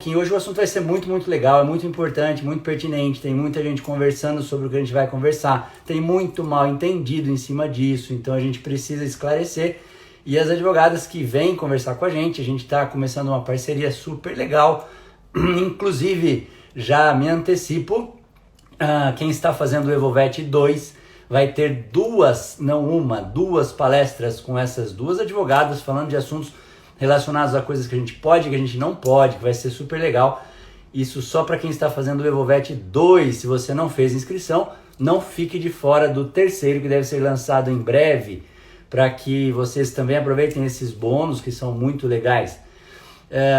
Que hoje o assunto vai ser muito legal, é muito importante, muito pertinente. Tem muita gente conversando sobre o que a gente vai conversar. Tem muito mal entendido em cima disso, então a gente precisa esclarecer. E as advogadas que vêm conversar com a gente está começando uma parceria super legal. Inclusive, já me antecipo, quem está fazendo o Evolvet 2 vai ter duas, não uma, duas palestras com essas duas advogadas falando de assuntos relacionados a coisas que a gente pode e que a gente não pode, que vai ser super legal. Isso só para quem está fazendo o Evolvet 2. Se você não fez inscrição, não fique de fora do terceiro, que deve ser lançado em breve, para que vocês também aproveitem esses bônus que são muito legais.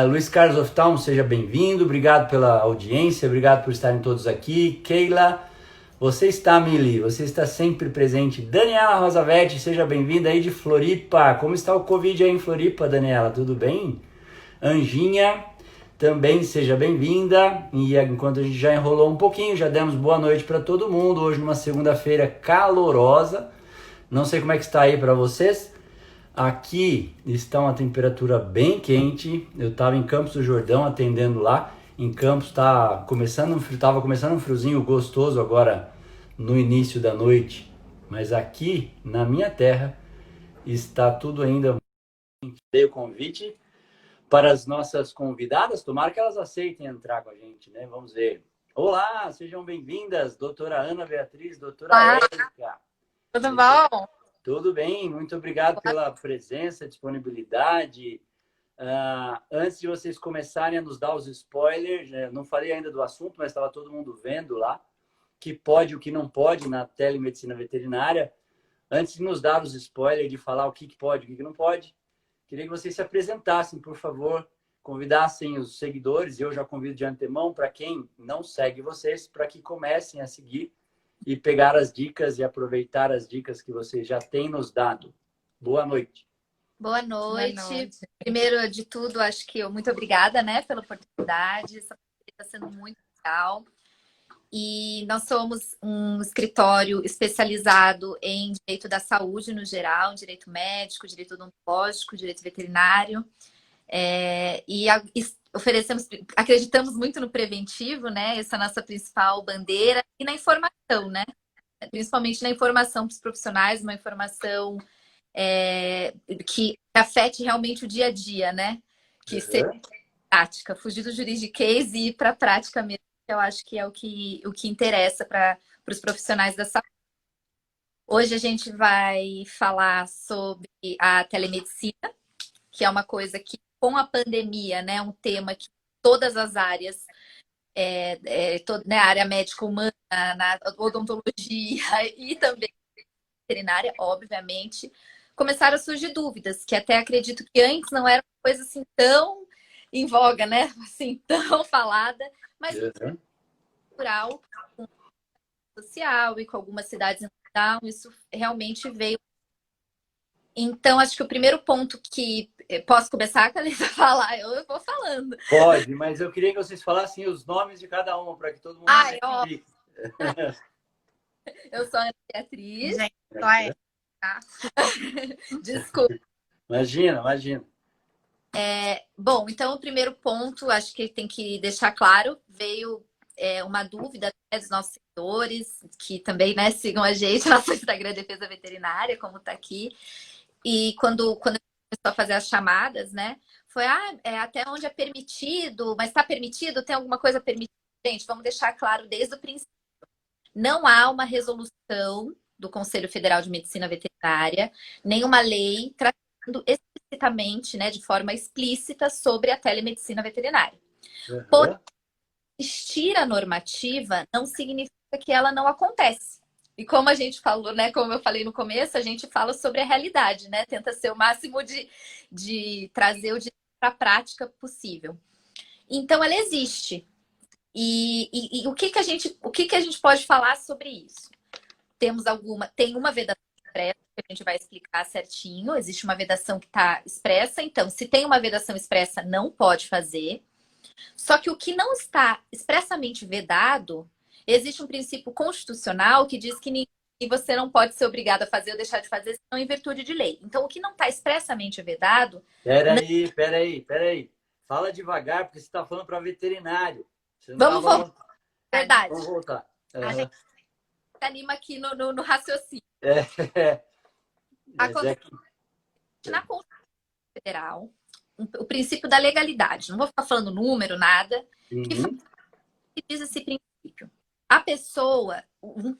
Luiz Carlos Oftalmo, seja bem-vindo, obrigado pela audiência, obrigado por estarem todos aqui. Keila, você está, Mili, você está sempre presente. Daniela Rosavetti, seja bem-vinda aí de Floripa. Como está o Covid aí em Floripa, Daniela? Tudo bem? Anjinha, também seja bem-vinda. E enquanto a gente já enrolou um pouquinho, já demos boa noite para todo mundo. Hoje numa segunda-feira calorosa. Não sei como é que está aí para vocês. Aqui está uma temperatura bem quente. Eu estava em Campos do Jordão atendendo lá. Em Campos estava começando um friozinho gostoso agora no início da noite. Mas aqui na minha terra está tudo ainda. Dei o convite para as nossas convidadas. Tomara que elas aceitem entrar com a gente, né? Vamos ver. Olá, sejam bem-vindas, doutora Ana Beatriz, doutora Olá, Érica. tudo bom? Tudo bem, muito obrigado pela presença, disponibilidade. Antes de vocês começarem a nos dar os spoilers, não falei ainda do assunto, mas estava todo mundo vendo lá, que pode e o que não pode na telemedicina veterinária. Antes de nos dar os spoilers, de falar o que pode e o que não pode, queria que vocês se apresentassem, por favor, convidassem os seguidores, e eu já convido de antemão para quem não segue vocês, para que comecem a seguir e pegar as dicas e aproveitar as dicas que vocês já têm nos dado. Boa noite. Boa noite. Primeiro de tudo, acho que muito obrigada, né, pela oportunidade. Essa está sendo muito legal. E nós somos um escritório especializado em direito da saúde no geral, direito médico, direito odontológico, direito veterinário. E oferecemos, acreditamos muito no preventivo, né? Essa é a nossa principal bandeira. E na informação, né? Principalmente na informação para os profissionais, uma informação que afete realmente o dia a dia, né? Que seja prática, fugir do juridiquês e ir para a prática mesmo, que eu acho que é o que interessa para os profissionais da saúde. Hoje a gente vai falar sobre a telemedicina, que é uma coisa que, com a pandemia, né, um tema que todas as áreas, né, a área médica humana, na odontologia e também veterinária, obviamente, começaram a surgir dúvidas, que até acredito que antes não era uma coisa assim tão em voga, né? Assim, tão falada, mas cultural, com social e com algumas cidades então, isso realmente veio. Então, acho que o primeiro ponto que posso começar, Calista, a falar, eu vou falando. Pode, mas eu queria que vocês falassem os nomes de cada uma, para que todo mundo identifique. Eu sou a Ana Beatriz. Gente, só é. Desculpa. Imagina. Bom, então o primeiro ponto, acho que tem que deixar claro, veio uma dúvida, né, dos nossos seguidores, que também, né, sigam a gente, nosso Instagram Defesa Veterinária, como está aqui. E quando a gente começou a fazer as chamadas, né, foi até onde é permitido, mas está permitido? Tem alguma coisa permitida? Gente, vamos deixar claro desde o princípio. Não há uma resolução do Conselho Federal de Medicina Veterinária, nenhuma lei tratando explicitamente, né, de forma explícita sobre a telemedicina veterinária. Porém, existir a normativa não significa que ela não acontece. E como a gente falou, né, como eu falei no começo, a gente fala sobre a realidade, né? Tenta ser o máximo de trazer o direito para a prática possível. Então, ela existe. E o que a gente pode falar sobre isso? Tem uma vedação expressa, que a gente vai explicar certinho. Existe uma vedação que está expressa. Então, se tem uma vedação expressa, não pode fazer. Só que o que não está expressamente vedado, existe um princípio constitucional que diz que você não pode ser obrigado a fazer ou deixar de fazer, senão em virtude de lei. Então, o que não está expressamente vedado... Peraí. Fala devagar, porque você está falando para veterinário. Você não Vamos tava... voltar. Verdade. Vamos voltar. A gente se anima aqui no raciocínio. Mas Na Constituição Federal, o princípio da legalidade. Não vou ficar falando número, nada. Que diz esse princípio? A pessoa,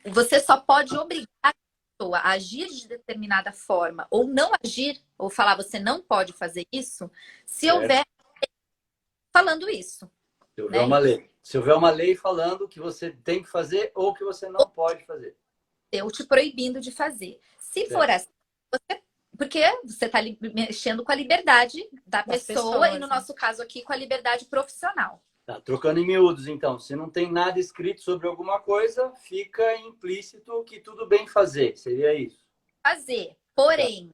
você só pode obrigar a pessoa a agir de determinada forma ou não agir, ou falar você não pode fazer isso, se houver falando isso. Se houver uma lei. Se houver uma lei falando que você tem que fazer ou que você não pode fazer. Eu te proibindo de fazer. Se for assim, porque você está mexendo com a liberdade da pessoa e, no nosso caso aqui, com a liberdade profissional. Tá, trocando em miúdos, então. Se não tem nada escrito sobre alguma coisa, fica implícito que tudo bem fazer. Seria isso. Fazer. Porém,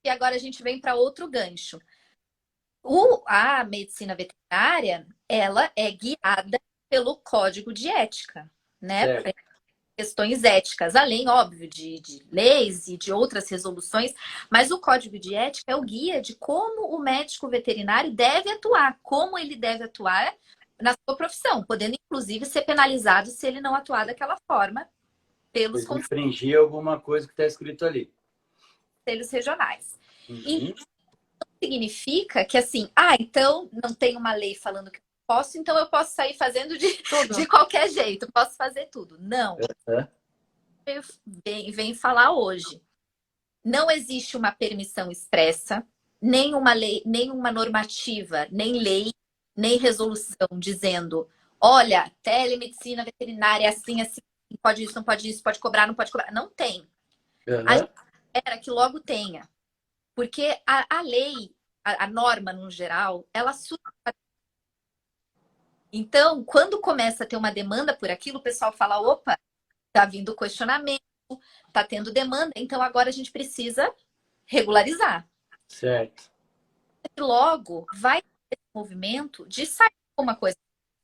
e agora a gente vem para outro gancho. A medicina veterinária, ela é guiada pelo código de ética, né? Questões éticas, além, óbvio, de leis e de outras resoluções, mas o código de ética é o guia de como o médico veterinário deve atuar, como ele deve atuar na sua profissão, podendo, inclusive, ser penalizado se ele não atuar daquela forma pelos infringir alguma coisa que está escrito ali. Conselhos regionais. Então, significa que, assim, então não tem uma lei falando que eu posso, então eu posso sair fazendo de qualquer jeito, posso fazer tudo. Não. Vem falar hoje. Não existe uma permissão expressa, nem uma lei, nem uma normativa, nem lei, nem resolução dizendo, olha, telemedicina veterinária é assim, assim, pode isso, não pode isso, pode cobrar, não pode cobrar. Não tem. A gente espera que logo tenha. Porque a lei, a norma no geral, ela surge. Então, quando começa a ter uma demanda por aquilo, o pessoal fala, opa, tá vindo questionamento, tá tendo demanda, então agora a gente precisa regularizar. Certo. E logo vai ter esse movimento de sair alguma coisa.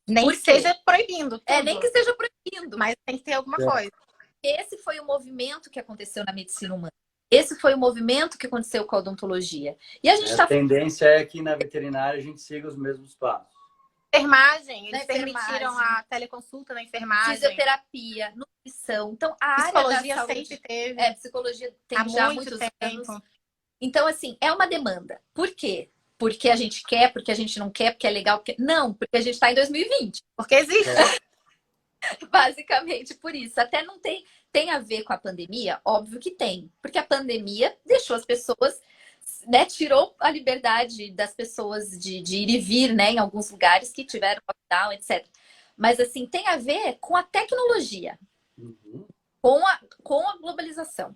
Nem que seja proibindo. Nem que seja proibindo. Mas tem que ter alguma coisa. Esse foi o movimento que aconteceu na medicina humana. Esse foi o movimento que aconteceu com a odontologia. E a gente a tendência é que na veterinária a gente siga os mesmos passos. Enfermagem, eles permitiram a teleconsulta na enfermagem. Fisioterapia, nutrição. Então, a psicologia área da saúde, sempre teve. Psicologia tem já há muitos tempo. anos. Então, assim, é uma demanda. Por quê? Porque a gente quer, porque a gente não quer, porque é legal. Não, porque a gente está em 2020. Porque existe. Basicamente por isso. Até não tem a ver com a pandemia? Óbvio que tem. Porque a pandemia deixou as pessoas, né, tirou a liberdade das pessoas de ir e vir, né, em alguns lugares que tiveram lockdown, etc. Mas, assim, tem a ver com a tecnologia, com a globalização.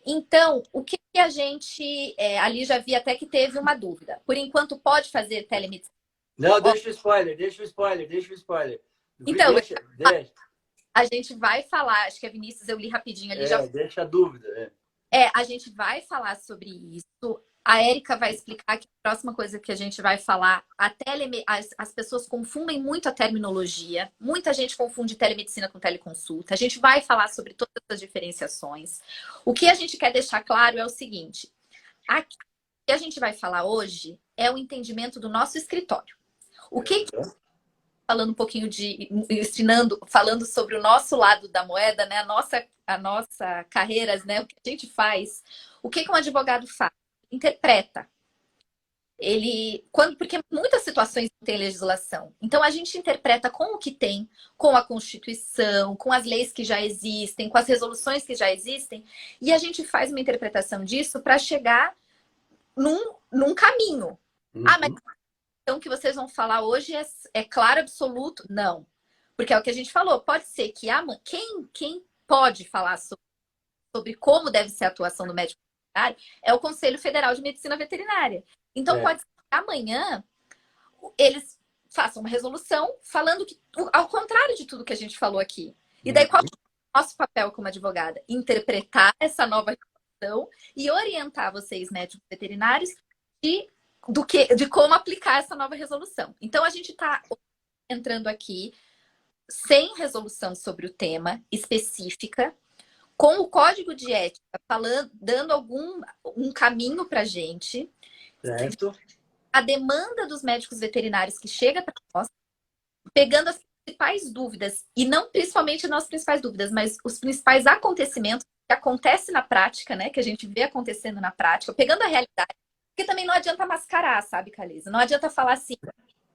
Então, o que a gente... ali já vi até que teve uma dúvida. Por enquanto, pode fazer telemedicina? Não, deixa o spoiler. Então, deixa. A gente vai falar, acho que a Vinícius, eu li rapidinho ali. Deixa a dúvida. A gente vai falar sobre isso. A Érica vai explicar que a próxima coisa que a gente vai falar, as pessoas confundem muito a terminologia. Muita gente confunde telemedicina com teleconsulta. A gente vai falar sobre todas essas diferenciações. O que a gente quer deixar claro é o seguinte. O que a gente vai falar hoje é o entendimento do nosso escritório. O que falando um pouquinho falando sobre o nosso lado da moeda, né? A nossa carreira, né? O que a gente faz. O que um advogado faz? Interpreta. Porque muitas situações não tem legislação. Então a gente interpreta com o que tem, com a Constituição, com as leis que já existem, com as resoluções que já existem, e a gente faz uma interpretação disso para chegar num caminho. Mas então, o que vocês vão falar hoje é claro, absoluto? Não. Porque é o que a gente falou. Pode ser que quem pode falar sobre como deve ser a atuação do médico veterinário é o Conselho Federal de Medicina Veterinária. Então, pode ser que amanhã eles façam uma resolução falando ao contrário de tudo que a gente falou aqui. E daí, qual é o nosso papel como advogada? Interpretar essa nova resolução e orientar vocês, médicos veterinários, de como aplicar essa nova resolução. Então, a gente está entrando aqui sem resolução sobre o tema específica, com o código de ética dando um caminho para a gente. Certo. a demanda dos médicos veterinários que chega para nós, pegando as principais dúvidas, e não principalmente as principais dúvidas, mas os principais acontecimentos que acontecem na prática, né? Que a gente vê acontecendo na prática, pegando a realidade. Porque também não adianta mascarar, sabe, Calisa? Não adianta falar assim,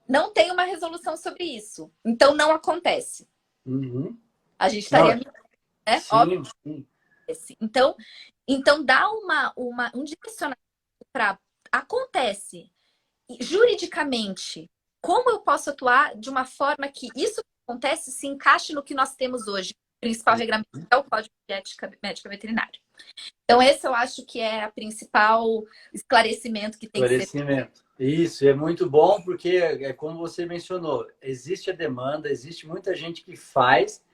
não tem uma resolução sobre isso, então não acontece. Uhum. A gente estaria... né? Sim, Óbvio. sim. Então dá um direcionamento para... Acontece. Juridicamente, como eu posso atuar de uma forma que isso que acontece se encaixe no que nós temos hoje? O principal regulamento é o Código de Ética Médica Veterinária. Então, esse eu acho que é a principal esclarecimento que tem que ser. Isso, é muito bom porque, é como você mencionou, existe a demanda, existe muita gente que faz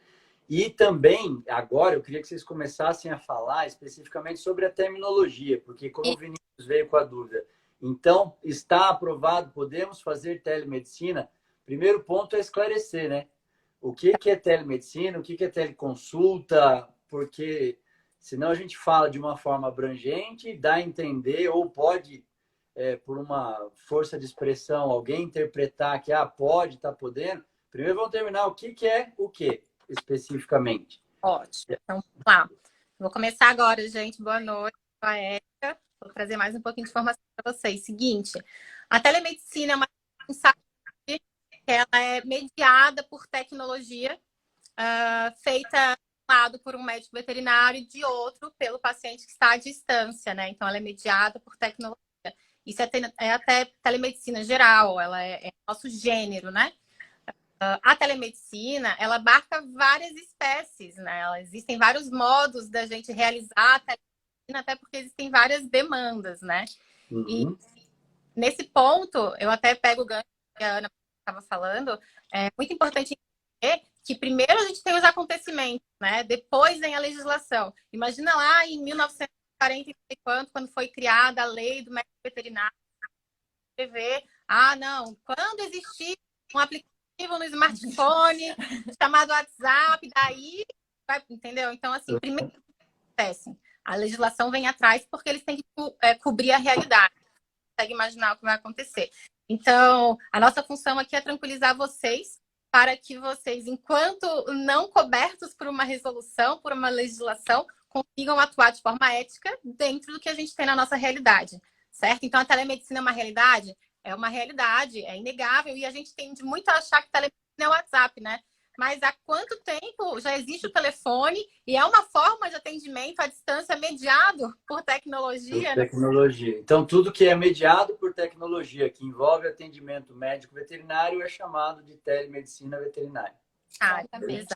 e também, agora, eu queria que vocês começassem a falar especificamente sobre a terminologia, porque como o Vinícius veio com a dúvida, então, está aprovado, podemos fazer telemedicina? Primeiro ponto é esclarecer, né? O que é telemedicina, o que é teleconsulta, porque senão a gente fala de uma forma abrangente, dá a entender, ou pode, por uma força de expressão, alguém interpretar que pode, está podendo. Primeiro vamos terminar o que é o que, especificamente. Ótimo. Então, vamos lá. Vou começar agora, gente. Boa noite. Sou a Érica. Vou trazer mais um pouquinho de informação para vocês. Seguinte, a telemedicina é uma saúde que ela é mediada por tecnologia, feita de um lado por um médico veterinário e de outro pelo paciente que está à distância, né? Então, ela é mediada por tecnologia. Isso é até telemedicina geral, ela é nosso gênero, né? A telemedicina, ela abarca várias espécies, né? Existem vários modos da gente realizar a telemedicina, até porque existem várias demandas, né? Uhum. E nesse ponto, eu até pego o gancho que a Ana estava falando, é muito importante entender que primeiro a gente tem os acontecimentos, né? Depois vem a legislação. Imagina lá em 1940 e quanto, quando foi criada a lei do médico veterinário, não, quando existir um aplicativo no smartphone chamado WhatsApp, daí vai, entendeu? Então, assim, primeiro acontece. A legislação vem atrás porque eles têm que cobrir a realidade. Não consegue imaginar o que vai acontecer. Então, a nossa função aqui é tranquilizar vocês para que vocês, enquanto não cobertos por uma resolução, por uma legislação, consigam atuar de forma ética dentro do que a gente tem na nossa realidade, certo? Então, a telemedicina é uma realidade? É uma realidade, é inegável, e a gente tende muito a achar que telemedicina é o WhatsApp, né? Mas há quanto tempo já existe o telefone e é uma forma de atendimento à distância mediado por tecnologia? Por tecnologia. Né? Então, tudo que é mediado por tecnologia, que envolve atendimento médico veterinário, é chamado de telemedicina veterinária. Exatamente.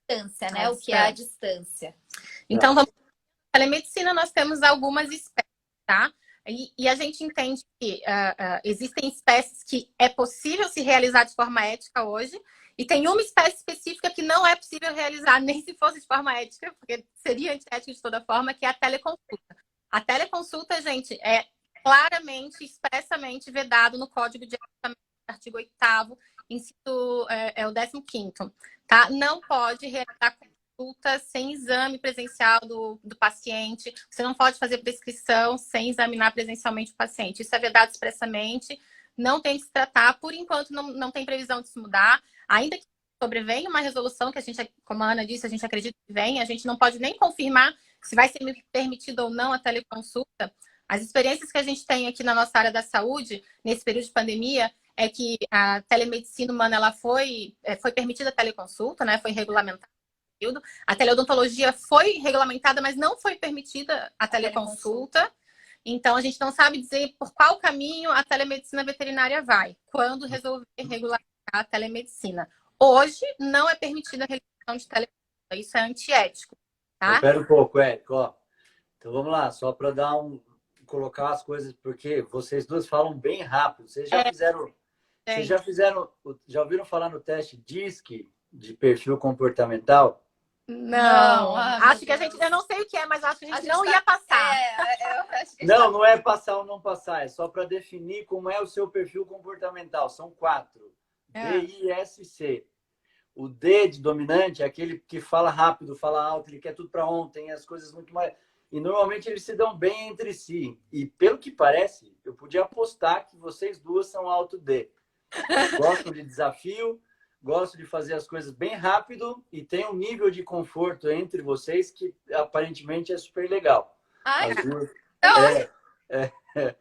Distância, né? O que é a distância. Então, vamos... telemedicina, nós temos algumas espécies, tá? E a gente entende que existem espécies que é possível se realizar de forma ética hoje, e tem uma espécie específica que não é possível realizar, nem se fosse de forma ética, porque seria antiético de toda forma, que é a teleconsulta. A teleconsulta, gente, é claramente, expressamente vedado no Código de Ética, artigo 8º, inciso, é o 15º, tá? Não pode realizar consulta sem exame presencial do paciente, você não pode fazer prescrição sem examinar presencialmente o paciente. Isso é vedado expressamente, não tem que se tratar, por enquanto não tem previsão de se mudar, ainda que sobrevenha uma resolução que a gente, como a Ana disse, a gente acredita que vem, a gente não pode nem confirmar se vai ser permitido ou não a teleconsulta. As experiências que a gente tem aqui na nossa área da saúde, nesse período de pandemia, é que a telemedicina humana ela foi permitida a teleconsulta, né? Foi regulamentada. A teleodontologia foi regulamentada, mas não foi permitida a teleconsulta. Então, a gente não sabe dizer por qual caminho a telemedicina veterinária vai, quando resolver regulamentar a telemedicina. Hoje, não é permitida a realização de teleconsulta. Isso é antiético, tá? Espera um pouco, Érico. Ó. Então, vamos lá, só para colocar as coisas, porque vocês duas falam bem rápido. Vocês já ouviram falar no teste DISC de perfil comportamental? Não, acho que eu não sei o que é, mas acho que a gente não ia passar. Não é passar ou não passar, é só para definir como é o seu perfil comportamental. São 4. DISC. O D de dominante é aquele que fala rápido, fala alto, ele quer tudo para ontem, as coisas muito mais... e normalmente eles se dão bem entre si. E pelo que parece, eu podia apostar que vocês duas são alto D. Gostam de desafio, gostam de fazer as coisas bem rápido e tem um nível de conforto entre vocês que aparentemente é super legal. Ai, As duas... é,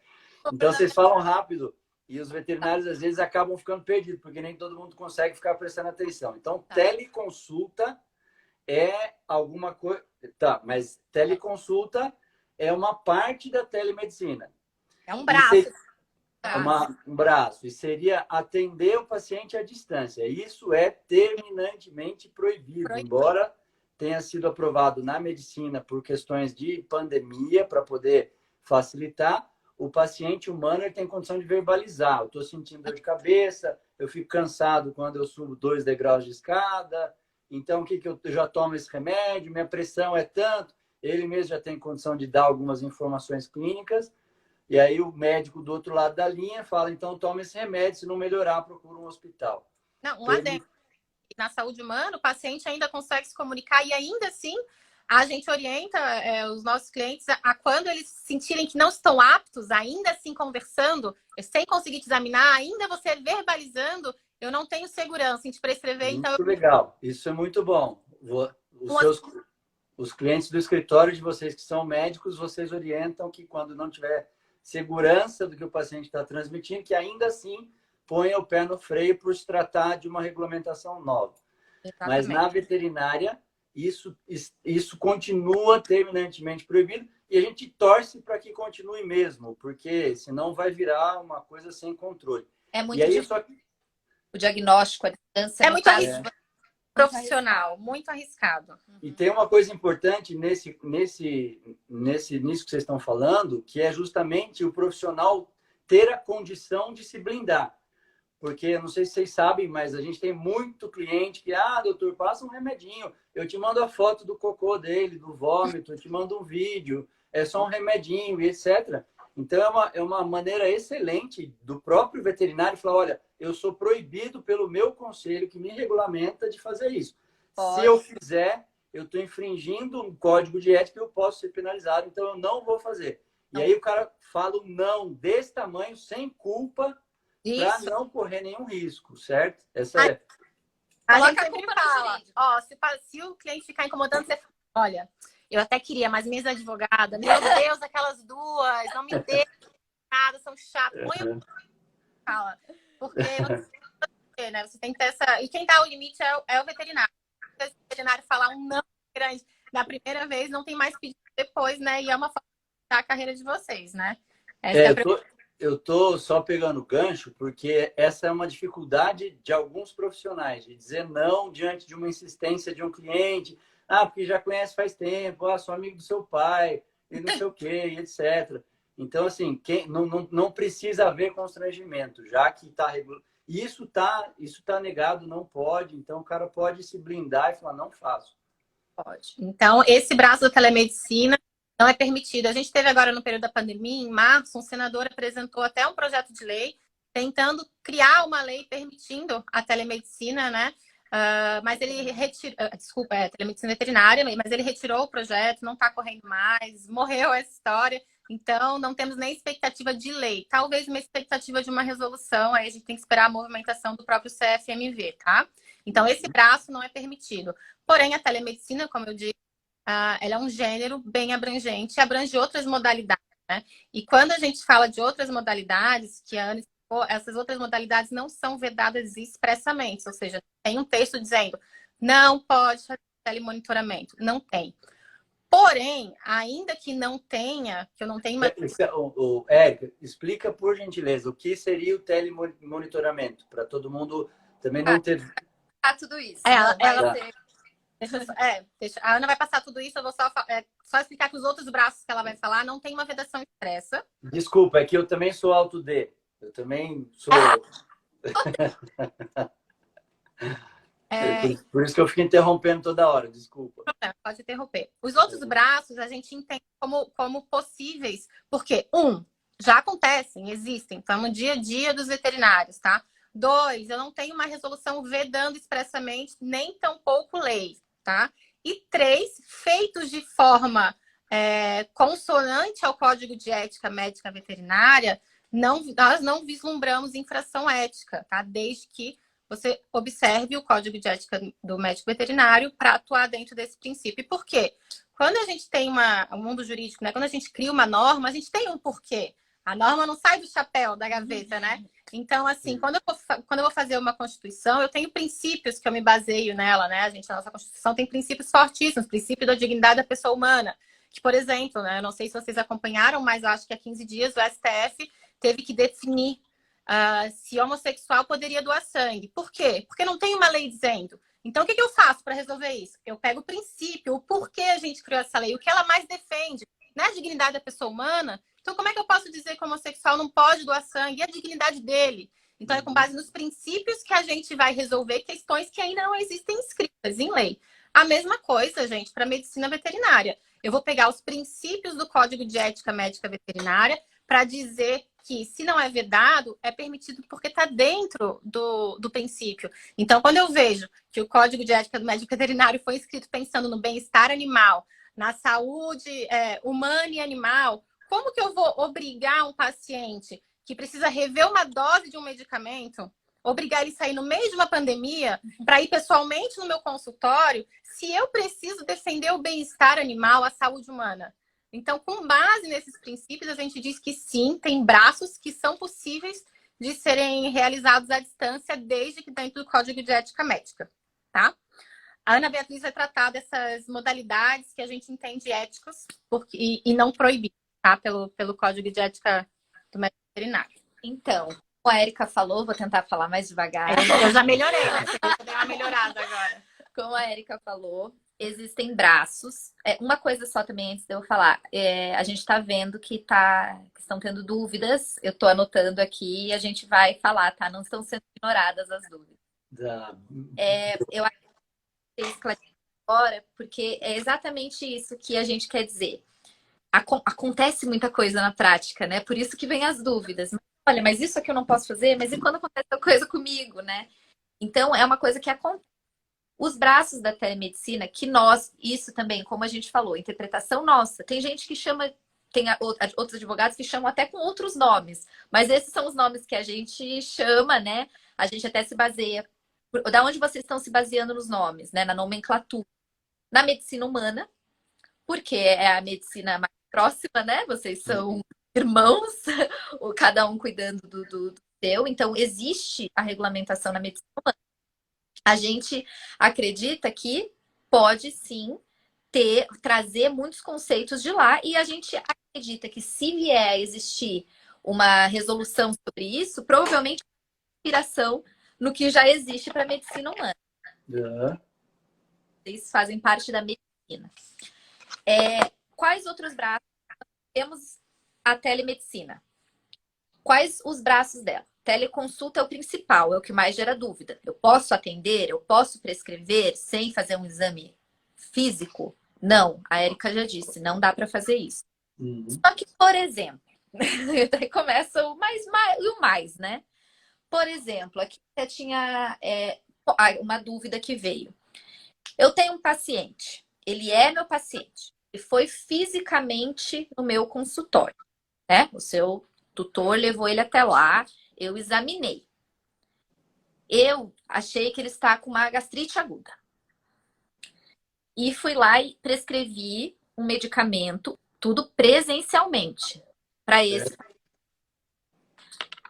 Então vocês falam rápido e os veterinários às vezes acabam ficando perdidos, porque nem todo mundo consegue ficar prestando atenção. Então, teleconsulta é alguma coisa... Tá, mas teleconsulta é uma parte da telemedicina. É um braço. Um braço. E seria atender o paciente à distância. Isso é terminantemente proibido, embora tenha sido aprovado na medicina por questões de pandemia, para poder facilitar. O paciente humano ele tem condição de verbalizar. Eu estou sentindo dor de cabeça, eu fico cansado quando eu subo 2 degraus de escada, então o que eu já tomo esse remédio, minha pressão é tanto. Ele mesmo já tem condição de dar algumas informações clínicas. E aí o médico do outro lado da linha fala, então toma esse remédio, se não melhorar, procura um hospital. Não, lá dentro, na saúde humana, o paciente ainda consegue se comunicar e ainda assim a gente orienta os nossos clientes a quando eles sentirem que não estão aptos, ainda assim conversando, sem conseguir te examinar, ainda você verbalizando, eu não tenho segurança em te prescrever. Muito então legal, isso é muito bom. Os clientes do escritório de vocês que são médicos, vocês orientam que quando não tiver segurança do que o paciente está transmitindo, que ainda assim ponha o pé no freio por se tratar de uma regulamentação nova. Exatamente. Mas na veterinária, isso continua terminantemente proibido e a gente torce para que continue mesmo, porque senão vai virar uma coisa sem controle. É muito difícil. O diagnóstico, a distância... É muito arriscado. Profissional, muito arriscado. E tem uma coisa importante nisso que vocês estão falando, que é justamente o profissional ter a condição de se blindar. Porque, não sei se vocês sabem, mas a gente tem muito cliente que, doutor, passa um remedinho, eu te mando a foto do cocô dele, do vômito, eu te mando um vídeo, é só um remedinho e etc. Então, é uma maneira excelente do próprio veterinário falar, olha, eu sou proibido pelo meu conselho que me regulamenta de fazer isso. Pode. Se eu fizer, eu estou infringindo um código de ética e eu posso ser penalizado, então eu não vou fazer. Não. E aí o cara fala um não desse tamanho, sem culpa, para não correr nenhum risco, certo? Essa é... A gente sempre fala, se o cliente ficar incomodando, você fala, olha, eu até queria, mas minhas advogadas, meu Deus, aquelas duas, não me deixam nada, são chatas. Fala. Porque você tem que ter essa... E quem dá o limite é o veterinário. Se o veterinário falar um não grande na primeira vez, não tem mais pedido depois, né? E é uma forma de a carreira de vocês, né? Eu tô só pegando gancho, porque essa é uma dificuldade de alguns profissionais, de dizer não diante de uma insistência de um cliente. Porque já conhece faz tempo, sou amigo do seu pai, e não sei o quê, etc. Então, assim, não precisa haver constrangimento, já que está regulado. Isso tá negado, não pode. Então, o cara pode se blindar e falar, não faço. Pode. Então, esse braço da telemedicina não é permitido. A gente teve agora, no período da pandemia, em março, um senador apresentou até um projeto de lei tentando criar uma lei permitindo a telemedicina, né? Mas ele retirou... Desculpa, telemedicina veterinária, mas ele retirou o projeto, não está correndo mais, morreu essa história. Então, não temos nem expectativa de lei. Talvez uma expectativa de uma resolução, aí a gente tem que esperar a movimentação do próprio CFMV, tá? Então, esse braço não é permitido. Porém, a telemedicina, como eu disse, ela é um gênero bem abrangente, abrange outras modalidades, né? E quando a gente fala de outras modalidades, que a Ana explicou, essas outras modalidades não são vedadas expressamente, ou seja, tem um texto dizendo não pode fazer telemonitoramento, não tem. Porém, ainda que não tenha, que eu não tenha... Érica, explica, por gentileza, o que seria o telemonitoramento, para todo mundo também não ter... Tudo isso. A Ana vai passar tudo isso, eu vou só explicar que os outros braços que ela vai falar não tem uma vedação expressa. Desculpa, é que eu também sou alto D. Eu também sou... Por isso que eu fico interrompendo toda hora, desculpa. Pode interromper. Os outros braços a gente entende como possíveis, porque, já acontecem, existem, estão no dia a dia dos veterinários, tá? 2, eu não tenho uma resolução vedando expressamente, nem tampouco lei, tá? E 3, feitos de forma consonante ao Código de Ética Médica Veterinária, nós não vislumbramos infração ética, tá? Desde que você observe o Código de Ética do médico veterinário para atuar dentro desse princípio. E por quê? Quando a gente tem um mundo jurídico, né? Quando a gente cria uma norma, a gente tem um porquê. A norma não sai do chapéu, da gaveta, né? Então, assim, quando eu vou fazer uma Constituição, eu tenho princípios que eu me baseio nela, né? A nossa Constituição tem princípios fortíssimos, princípio da dignidade da pessoa humana, que, por exemplo, né? Eu não sei se vocês acompanharam, mas acho que há 15 dias o STF teve que definir se homossexual poderia doar sangue. Por quê? Porque não tem uma lei dizendo. Então, o que eu faço para resolver isso? Eu pego o princípio, o porquê a gente criou essa lei, o que ela mais defende, né? A dignidade da pessoa humana. Então, como é que eu posso dizer que o homossexual não pode doar sangue? E a dignidade dele? Então, é com base nos princípios que a gente vai resolver questões que ainda não existem escritas em lei. A mesma coisa, gente, para a medicina veterinária. Eu vou pegar os princípios do Código de Ética Médica Veterinária para dizer que, se não é vedado, é permitido porque está dentro do princípio. Então, quando eu vejo que o Código de Ética do Médico Veterinário foi escrito pensando no bem-estar animal, na saúde humana e animal, como que eu vou obrigar um paciente que precisa rever uma dose de um medicamento, obrigar ele a sair no meio de uma pandemia para ir pessoalmente no meu consultório, se eu preciso defender o bem-estar animal, a saúde humana? Então, com base nesses princípios, a gente diz que sim, tem braços que são possíveis de serem realizados à distância, desde que dentro do Código de Ética Médica, tá? A Ana Beatriz vai tratar dessas modalidades que a gente entende éticos e não proibidos, tá? Pelo Código de Ética do Médico Veterinário. Então, como a Érica falou, vou tentar falar mais devagar. Eu já melhorei, né? Você deu uma melhorada agora. Como a Érica falou, existem braços. Uma coisa só também antes de eu falar. A gente está vendo que estão tendo dúvidas. Eu estou anotando aqui e a gente vai falar, tá? Não estão sendo ignoradas as dúvidas. Eu acho que esclarecer agora, porque é exatamente isso que a gente quer dizer. Acontece muita coisa na prática, né? Por isso que vem as dúvidas. Olha, mas isso aqui eu não posso fazer, mas e quando acontece tal coisa comigo, né? Então, é uma coisa que acontece. Os braços da telemedicina, que isso também, como a gente falou, interpretação nossa. Tem gente que chama, tem outros advogados que chamam até com outros nomes, mas esses são os nomes que a gente chama, né? A gente até se baseia. Da onde vocês estão se baseando nos nomes, né? Na nomenclatura. Na medicina humana, porque é a medicina mais próxima, né? Vocês são irmãos, cada um cuidando do seu. Então, existe a regulamentação na medicina humana. A gente acredita que pode sim trazer muitos conceitos de lá, e a gente acredita que, se vier a existir uma resolução sobre isso, provavelmente inspiração no que já existe para a medicina humana. Eles fazem parte da medicina. Quais outros braços? Temos a telemedicina. Quais os braços dela? Teleconsulta é o principal, é o que mais gera dúvida. Eu posso atender? Eu posso prescrever sem fazer um exame físico? Não, a Érica já disse, não dá para fazer isso. Só que, por exemplo, daí começa o mais, né? Por exemplo, aqui eu tinha uma dúvida que veio. Eu tenho um paciente, ele é meu paciente, e foi fisicamente no meu consultório, né? O seu tutor levou ele até lá, eu examinei. Eu achei que ele está com uma gastrite aguda. E fui lá e prescrevi um medicamento, tudo presencialmente, para esse.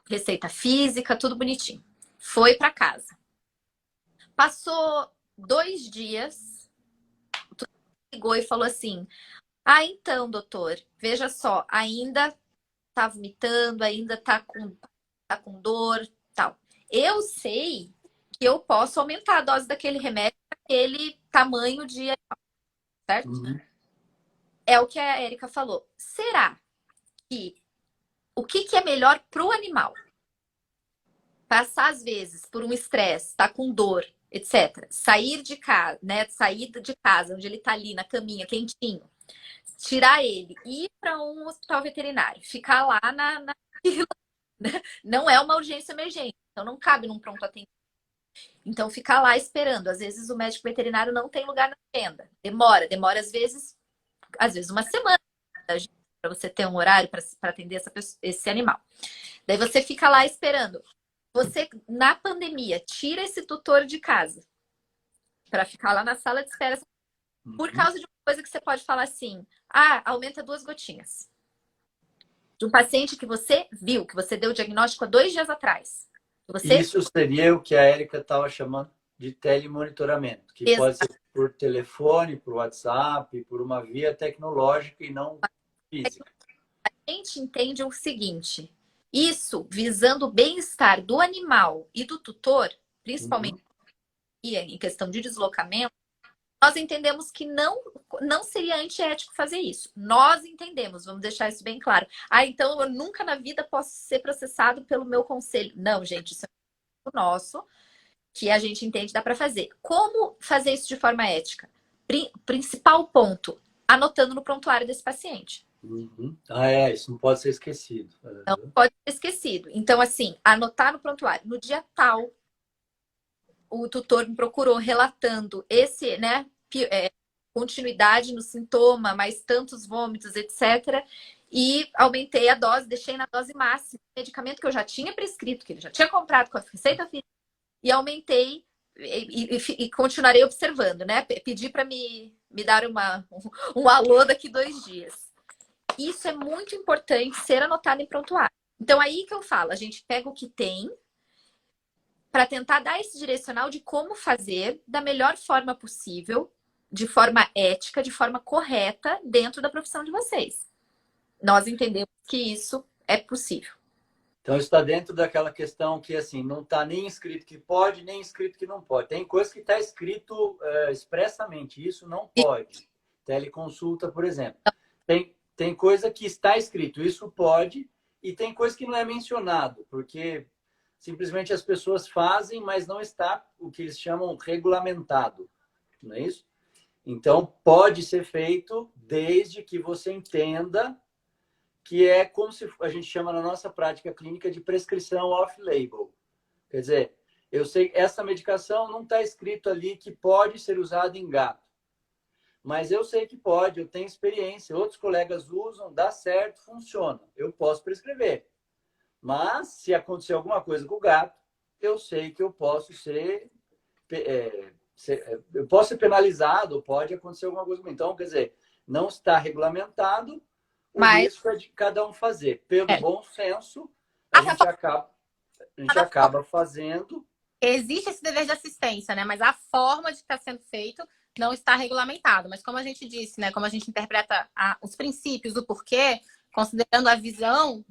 Receita física, tudo bonitinho. Foi para casa. Passou 2 dias, ligou e falou assim: então, doutor, veja só, ainda tá vomitando, ainda tá com dor, tal. Eu sei que eu posso aumentar a dose daquele remédio para aquele tamanho de animal, certo? É o que a Érica falou. Será que o que é melhor para o animal? Passar, às vezes, por um estresse, tá com dor, etc. Sair de casa, né? Sair de casa, onde ele tá ali na caminha, quentinho. Tirar ele, ir para um hospital veterinário, ficar lá na fila. Não é uma urgência emergente, então não cabe num pronto atendimento. Então, ficar lá esperando. Às vezes, o médico veterinário não tem lugar na agenda. Demora às vezes às vezes, uma semana para você ter um horário para atender esse animal. Daí você fica lá esperando. Você, na pandemia, tira esse tutor de casa para ficar lá na sala de espera por causa de uma coisa que você pode falar assim, aumenta 2 gotinhas. De um paciente que você viu, que você deu o diagnóstico há 2 dias atrás. Isso seria o que a Érica estava chamando de telemonitoramento, que pode ser por telefone, por WhatsApp, por uma via tecnológica e não física. A gente entende o seguinte, isso visando o bem-estar do animal e do tutor, principalmente em questão de deslocamento, nós entendemos que não seria antiético fazer isso. Nós entendemos, vamos deixar isso bem claro. Então eu nunca na vida posso ser processado pelo meu conselho. Não, gente, isso é o nosso, que a gente entende dá para fazer. Como fazer isso de forma ética? Principal ponto, anotando no prontuário desse paciente. Isso não pode ser esquecido. Não pode ser esquecido. Então, assim, anotar no prontuário. No dia tal, o tutor me procurou relatando esse, né, continuidade no sintoma, mais tantos vômitos, etc. E aumentei a dose, deixei na dose máxima, medicamento que eu já tinha prescrito, que ele já tinha comprado com a receita física, e aumentei e continuarei observando, né? Pedi para me dar um alô daqui 2 dias. Isso é muito importante ser anotado em prontuário. Então, aí que eu falo, a gente pega o que tem para tentar dar esse direcional de como fazer da melhor forma possível, de forma ética, de forma correta, dentro da profissão de vocês. Nós entendemos que isso é possível. Então, isso está dentro daquela questão que, assim, não está nem escrito que pode, nem escrito que não pode. Tem coisa que está escrito expressamente, isso não pode. Teleconsulta, por exemplo. Tem coisa que está escrito, isso pode, e tem coisa que não é mencionado, porque simplesmente as pessoas fazem, mas não está o que eles chamam regulamentado, não é isso? Então, pode ser feito desde que você entenda que é como se a gente chama na nossa prática clínica de prescrição off-label. Quer dizer, eu sei que essa medicação não está escrito ali que pode ser usada em gato. Mas eu sei que pode, eu tenho experiência, outros colegas usam, dá certo, funciona. Eu posso prescrever. Mas, se acontecer alguma coisa com o gato, eu sei que eu posso ser penalizado, pode acontecer alguma coisa comigo. Então, quer dizer, não está regulamentado, risco é de cada um fazer. Pelo bom senso, a gente acaba fazendo. Existe esse dever de assistência, né? Mas a forma de estar sendo feito não está regulamentado. Mas como a gente disse, né? Como a gente interpreta os princípios do porquê, considerando a visão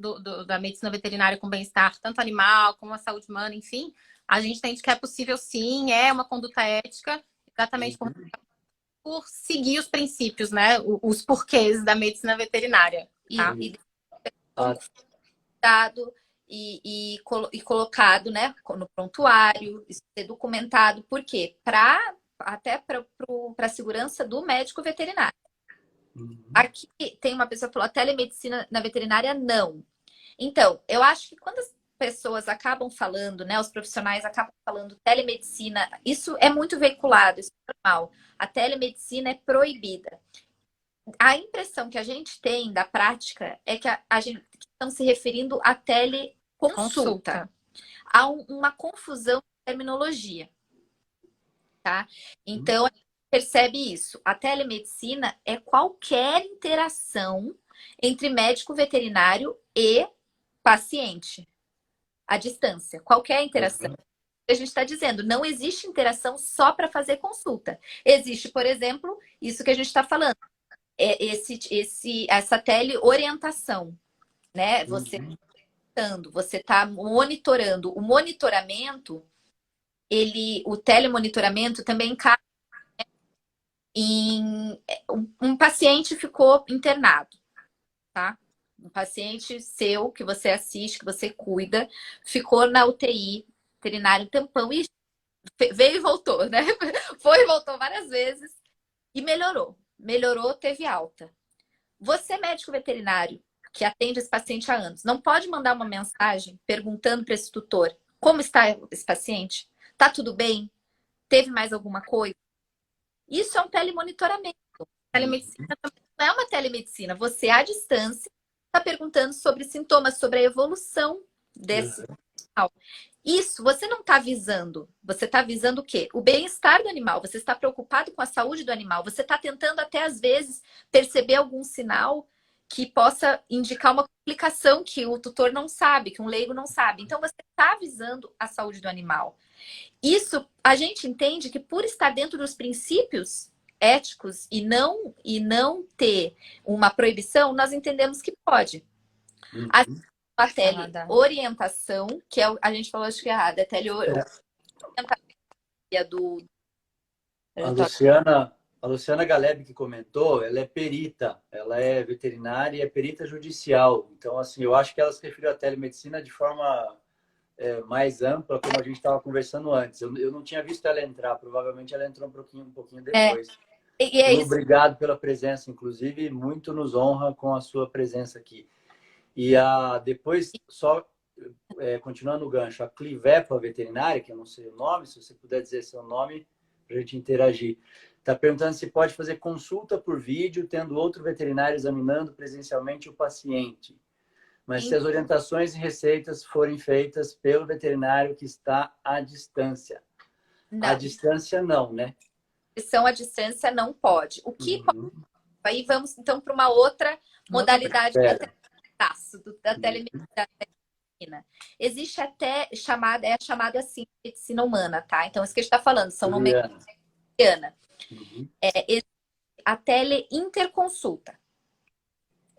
da medicina veterinária com bem-estar, tanto animal como a saúde humana, enfim, a gente entende que é possível sim, é uma conduta ética, exatamente por seguir os princípios, né? Os porquês da medicina veterinária. Tá? Dado e colocado, né, no prontuário, isso ser documentado. Por quê? Até para a segurança do médico veterinário. Aqui tem uma pessoa que falou, a telemedicina na veterinária, não. Então, eu acho que quando as pessoas acabam falando, né, os profissionais acabam falando telemedicina, isso é muito veiculado, isso é normal. A telemedicina é proibida. A impressão que a gente tem da prática é que a gente estamos se referindo à teleconsulta. Há uma confusão de terminologia, tá? Então, a gente percebe isso. A telemedicina é qualquer interação entre médico veterinário e paciente, à distância. Qualquer interação. A gente está dizendo, não existe interação só para fazer consulta. Existe, por exemplo, isso que a gente está falando. Essa teleorientação, né? Você está monitorando. O monitoramento, o telemonitoramento também cabe em um paciente ficou internado, tá? Um paciente seu que você assiste, que você cuida, ficou na UTI, veterinário tampão e veio e voltou, né? Foi e voltou várias vezes e melhorou. Melhorou, teve alta. Você, médico veterinário, que atende esse paciente há anos, não pode mandar uma mensagem perguntando para esse tutor como está esse paciente? Tá tudo bem? Teve mais alguma coisa? Isso é um telemonitoramento. Telemedicina também não é uma telemedicina. Você, à distância, está perguntando sobre sintomas, sobre a evolução desse animal. Isso você não está visando. Você está visando o quê? O bem-estar do animal. Você está preocupado com a saúde do animal. Você está tentando até, às vezes, perceber algum sinal que possa indicar uma complicação que o tutor não sabe, que um leigo não sabe. Então, você está visando a saúde do animal. Isso, a gente entende que por estar dentro dos princípios éticos e não ter uma proibição, nós entendemos que pode. A teleorientação, que é a gente falou, acho que é errado, é teleorientação do... A Luciana Galeb que comentou, ela é perita, ela é veterinária e é perita judicial. Então, assim, eu acho que ela se referiu à telemedicina de forma mais ampla, como a gente estava conversando antes. Eu não tinha visto ela entrar, provavelmente ela entrou um pouquinho depois. Obrigado pela presença, inclusive, muito nos honra com a sua presença aqui. E depois, só continuando o gancho, a Clivepa Veterinária, que eu não sei o nome, se você puder dizer seu nome, para a gente interagir. Está perguntando se pode fazer consulta por vídeo, tendo outro veterinário examinando presencialmente o paciente. Mas se as orientações e receitas forem feitas pelo veterinário que está à distância. Não. À distância não, né? À distância não pode. O que pode? Aí vamos, então, para uma outra modalidade da telemedicina. Existe até chamada assim, medicina humana, tá? Então, isso que a gente está falando, são nomenclatura. A teleinterconsulta.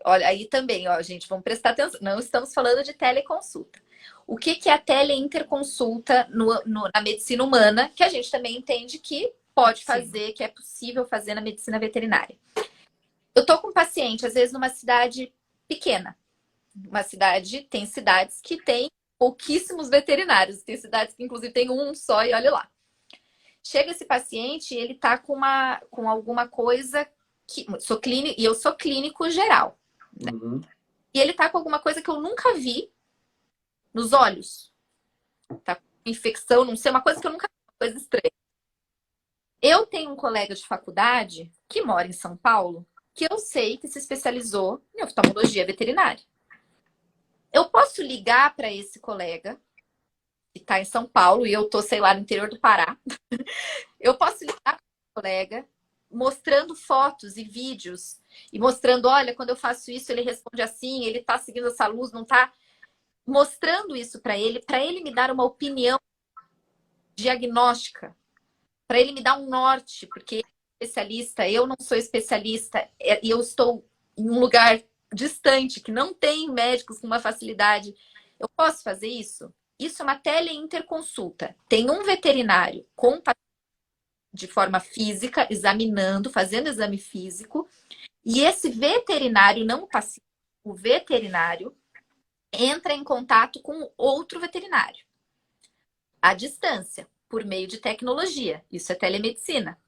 Olha, aí também, ó, gente, vamos prestar atenção. Não estamos falando de teleconsulta. O que é a teleinterconsulta na medicina humana, que a gente também entende que pode fazer, que é possível fazer na medicina veterinária. Eu tô com um paciente, às vezes, numa cidade pequena. Tem cidades que tem pouquíssimos veterinários. Tem cidades que, inclusive, tem um só e olha lá. Chega esse paciente, ele tá com alguma coisa que... eu sou clínico geral. Né? E ele tá com alguma coisa que eu nunca vi nos olhos. Tá com infecção, não sei, uma coisa que eu nunca vi, uma coisa estranha. Eu tenho um colega de faculdade que mora em São Paulo, que eu sei que se especializou em oftalmologia veterinária. Eu posso ligar para esse colega que está em São Paulo e eu tô, sei lá, no interior do Pará. Eu posso ligar para esse colega mostrando fotos e vídeos e mostrando, olha, quando eu faço isso, ele responde assim, ele está seguindo essa luz, não está... Mostrando isso para ele me dar uma opinião diagnóstica, para ele me dar um norte, porque ele é especialista, eu não sou especialista, e eu estou em um lugar distante, que não tem médicos com uma facilidade. Eu posso fazer isso? Isso é uma teleinterconsulta. Tem um veterinário com de forma física, examinando, fazendo exame físico, e esse veterinário, não o paciente, o veterinário entra em contato com outro veterinário, à distância, por meio de tecnologia. Isso é telemedicina.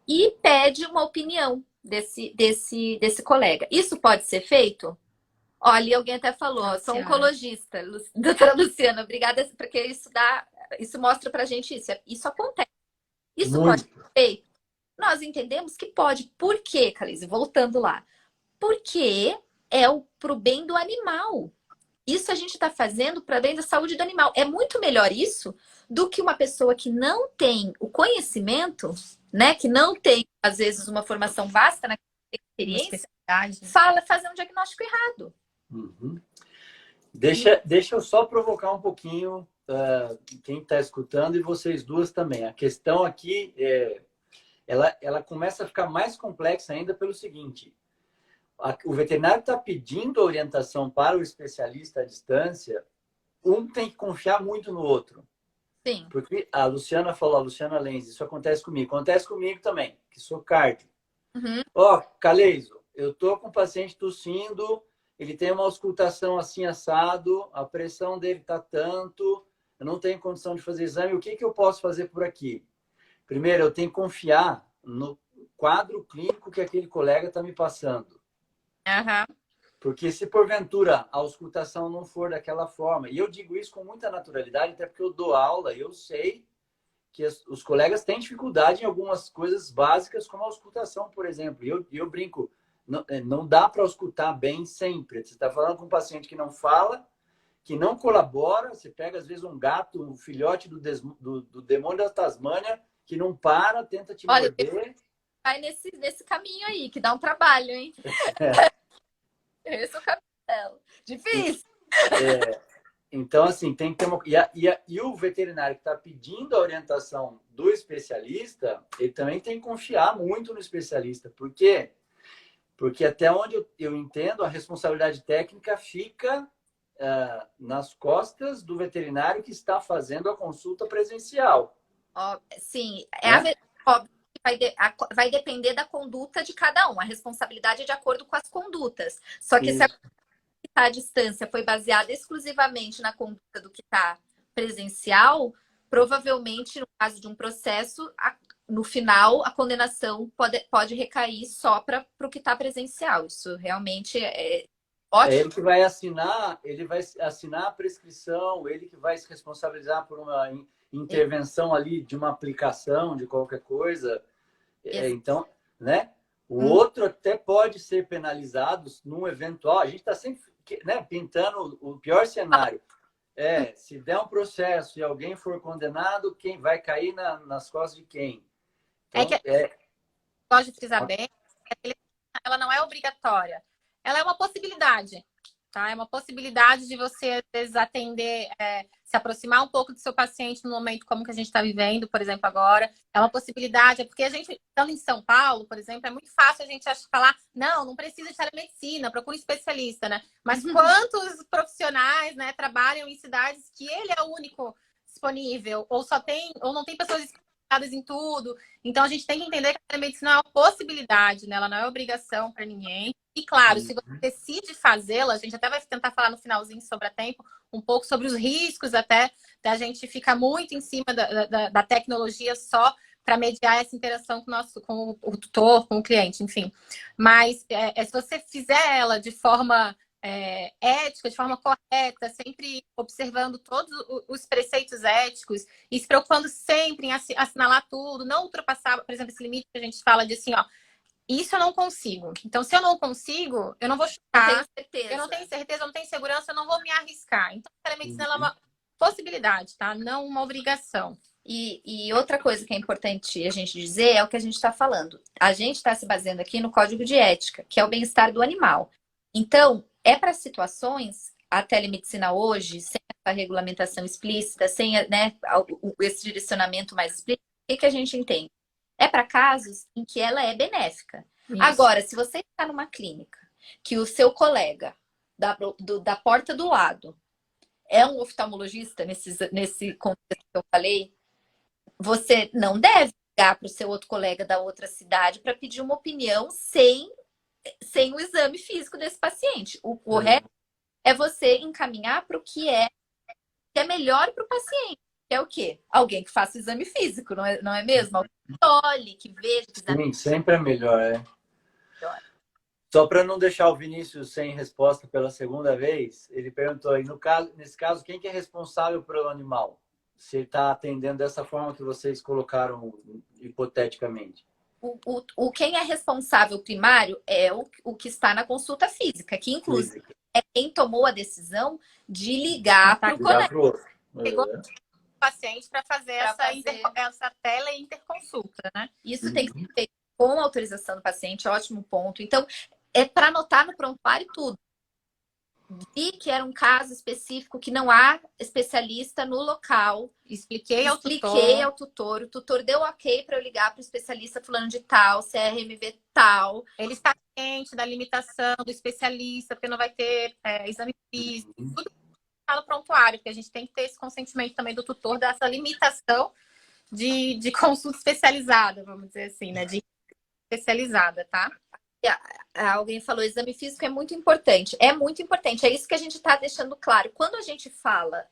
E pede uma opinião desse colega. Isso pode ser feito? Olha, alguém até falou, sou oncologista. Doutora Luciana, obrigada, porque isso mostra pra gente isso. Isso acontece. Isso pode ser feito? Nós entendemos que pode. Por quê, Calise? Voltando lá. Porque pro bem do animal. Isso a gente está fazendo para bem da saúde do animal. É muito melhor isso do que uma pessoa que não tem o conhecimento, né? Que não tem, às vezes, uma formação vasta na experiência, fazer um diagnóstico errado. Deixa eu só provocar um pouquinho quem está escutando e vocês duas também. A questão aqui, ela começa a ficar mais complexa ainda pelo seguinte. O veterinário está pedindo orientação para o especialista à distância, um tem que confiar muito no outro. Sim. Porque a Luciana falou, a Luciana Lenz, isso acontece comigo também, que sou cardio. Caleiso, eu tô com o paciente tossindo, ele tem uma auscultação assim assado, a pressão dele tá tanto, eu não tenho condição de fazer exame, o que eu posso fazer por aqui? Primeiro, eu tenho que confiar no quadro clínico que aquele colega está me passando. Porque se porventura a auscultação não for daquela forma, e eu digo isso com muita naturalidade, até porque eu dou aula e eu sei que os colegas têm dificuldade em algumas coisas básicas, como a auscultação, por exemplo. E eu brinco, não dá para auscultar bem sempre. Você está falando com um paciente que não fala, que não colabora, você pega, às vezes, um gato, um filhote do demônio da Tasmânia, que não para, tenta te morder. Vai nesse caminho aí, que dá um trabalho, hein? Esse é o caminho dela. Difícil. Então, assim, tem que ter uma... E o veterinário que está pedindo a orientação do especialista, ele também tem que confiar muito no especialista. Por quê? Porque até onde eu entendo, a responsabilidade técnica fica nas costas do veterinário que está fazendo a consulta presencial. Sim, óbvio que vai depender da conduta de cada um. A responsabilidade é de acordo com as condutas. Só que se a à distância foi baseada exclusivamente na conduta do que está presencial, provavelmente, no caso de um processo, no final, a condenação pode recair só para o que está presencial. Isso realmente é ótimo. Ele que ele vai assinar a prescrição, ele que vai se responsabilizar por uma intervenção ali de uma aplicação, de qualquer coisa. Então, né? O outro até pode ser penalizado num eventual. A gente está sempre, né, pintando o pior cenário. Se der um processo e alguém for condenado, quem vai cair nas costas de quem? Então, gosto de frisar bem, ela não é obrigatória. Ela é uma possibilidade, tá? É uma possibilidade de você, às vezes, atender, se aproximar um pouco do seu paciente no momento como que a gente está vivendo, por exemplo, agora. É uma possibilidade, porque a gente, estando em São Paulo, por exemplo, é muito fácil a gente falar, não precisa de telemedicina, procura um especialista, né? Mas quantos profissionais, né, trabalham em cidades que ele é o único disponível, ou não tem pessoas especializadas em tudo. Então, a gente tem que entender que a telemedicina é uma possibilidade, né? Ela não é obrigação para ninguém. E, claro, se você decide fazê-la, a gente até vai tentar falar no finalzinho, se sobrar tempo, um pouco sobre os riscos até da gente ficar muito em cima da tecnologia só para mediar essa interação com o tutor, com o cliente, enfim. Mas se você fizer ela de forma ética, de forma correta, sempre observando todos os preceitos éticos e se preocupando sempre em assinalar tudo, não ultrapassar, por exemplo, esse limite que a gente fala de assim, ó, isso eu não consigo. Então, se eu não consigo, eu não vou chutar. Eu não tenho certeza, eu não tenho segurança, eu não vou me arriscar. Então, a telemedicina é uma possibilidade, tá? Não uma obrigação. E outra coisa que é importante a gente dizer é o que a gente está falando. A gente está se baseando aqui no código de ética, que é o bem-estar do animal. Então, para situações, a telemedicina hoje, sem essa regulamentação explícita, sem, né, esse direcionamento mais explícito, o que a gente entende? É para casos em que ela é benéfica. Isso. Agora, se você está numa clínica que o seu colega da porta do lado é um oftalmologista, nesse contexto que eu falei, você não deve ligar para o seu outro colega da outra cidade para pedir uma opinião sem o exame físico desse paciente. O correto é você encaminhar para o que é melhor para o paciente. Que é o quê? Alguém que faça exame físico, não é mesmo? Alguém que olhe, que veja. Sim, sempre é melhor, Só para não deixar o Vinícius sem resposta pela segunda vez, ele perguntou aí, nesse caso, quem que é responsável pelo animal? Se ele está atendendo dessa forma que vocês colocaram hipoteticamente. Quem é responsável primário é o que está na consulta física, que inclusive é quem tomou a decisão de ligar para o colega. Pegou o paciente para fazer essa tele-interconsulta, né? Isso tem que ser feito com a autorização do paciente, ótimo ponto. Então, é para anotar no prontuário tudo. Vi que era um caso específico que não há especialista no local. Expliquei ao tutor. O tutor deu ok para eu ligar para o especialista fulano de tal, CRMV tal. Ele está ciente da limitação do especialista, porque não vai ter exame físico. Tudo está no prontuário, porque a gente tem que ter esse consentimento também do tutor dessa limitação de consulta especializada, vamos dizer assim, né? De especializada, tá? Alguém falou, exame físico é muito importante. É muito importante. É isso que a gente está deixando claro. Quando a gente fala,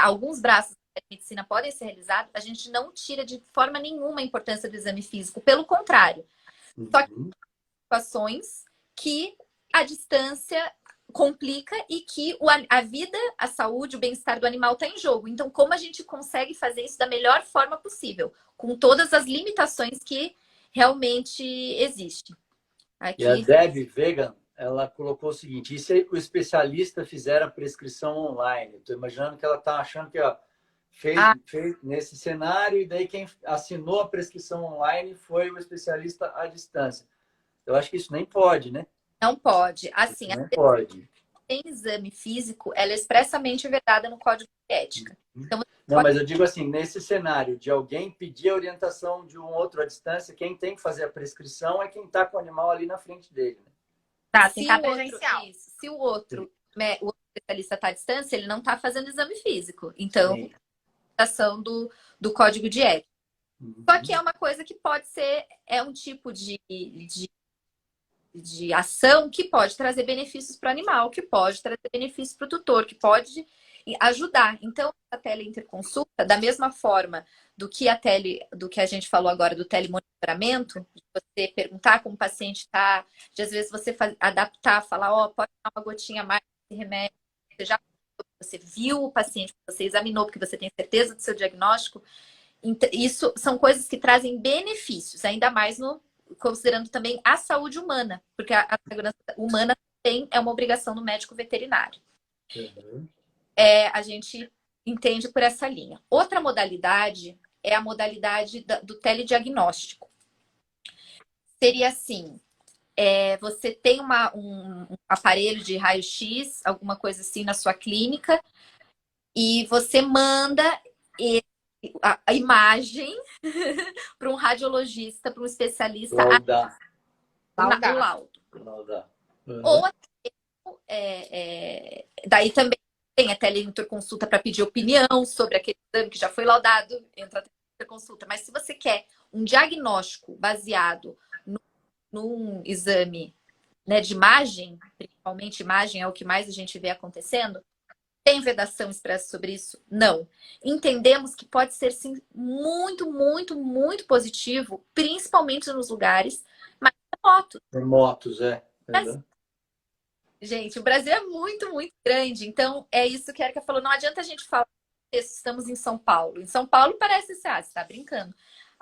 alguns braços da medicina podem ser realizados, a gente não tira de forma nenhuma a importância do exame físico. Pelo contrário. Só que situações que a distância complica e que a vida, a saúde, o bem-estar do animal está em jogo. Então, como a gente consegue fazer isso da melhor forma possível, com todas as limitações que realmente existem. E a Aqui, Deb Vegan, ela colocou o seguinte: e se o especialista fizer a prescrição online? Estou imaginando que ela está achando que ó, fez nesse cenário, e daí quem assinou a prescrição online foi o especialista à distância. Eu acho que isso nem pode, né? não pode. Assim, Isso não pode. tem exame físico, ela é expressamente vedada no Código de Ética. Então, Não, mas eu digo assim, nesse cenário de alguém pedir a orientação de um outro à distância, quem tem que fazer a prescrição é quem está com o animal ali na frente dele. Né? Tá, tem se que o estar outro, presencial. se o outro especialista está à distância, ele não está fazendo exame físico. Então, Sim. ação do Código de Ética. Uhum. Só que é uma coisa que pode ser, é um tipo de ação que pode trazer benefícios para o animal, que pode trazer benefícios para o tutor, que pode ajudar. Então, a teleinterconsulta, da mesma forma do que a gente falou agora do telemonitoramento, de você perguntar como o paciente está, de às vezes você adaptar, falar, ó, pode dar uma gotinha mais de remédio, você viu o paciente, você examinou, porque você tem certeza do seu diagnóstico. Isso são coisas que trazem benefícios, ainda mais considerando também a saúde humana, porque a segurança humana também é uma obrigação do médico veterinário. Uhum. A gente entende por essa linha. Outra modalidade é a modalidade do telediagnóstico. Seria assim, você tem um aparelho de raio-x, alguma coisa assim na sua clínica, e você manda a imagem para um radiologista, para um especialista, Laudar. o laudo. Laudar. Uhum. Ou daí também tem a teleinterconsulta para pedir opinião sobre aquele exame que já foi laudado, entra a teleinterconsulta. Mas se você quer um diagnóstico baseado num exame, né, de imagem, principalmente imagem é o que mais a gente vê acontecendo, tem vedação expressa sobre isso? Não. Entendemos que pode ser, sim, muito, muito, muito positivo, principalmente nos lugares mais remotos. Remotos, é. Uhum. Gente, o Brasil é muito, muito grande. Então, é isso que a Erika falou. Não adianta a gente falar que estamos em São Paulo. Em São Paulo parece ser, você está brincando.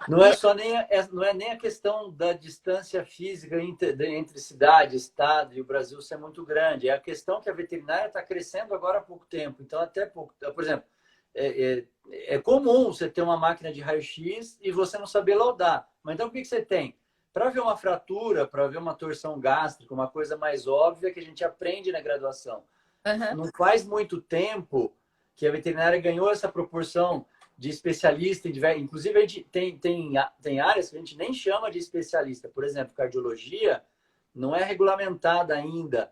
Não é só não é nem a questão da distância física entre cidade, estado e o Brasil ser muito grande. É a questão que a veterinária está crescendo agora há pouco tempo. Então, até pouco. Por exemplo, é comum você ter uma máquina de raio-x e você não saber laudar. Mas então o que você tem? Para ver uma fratura, para ver uma torção gástrica, uma coisa mais óbvia que a gente aprende na graduação. Uhum. Não faz muito tempo que a veterinária ganhou essa proporção de especialista, inclusive a gente tem áreas que a gente nem chama de especialista. Por exemplo, cardiologia não é regulamentada ainda.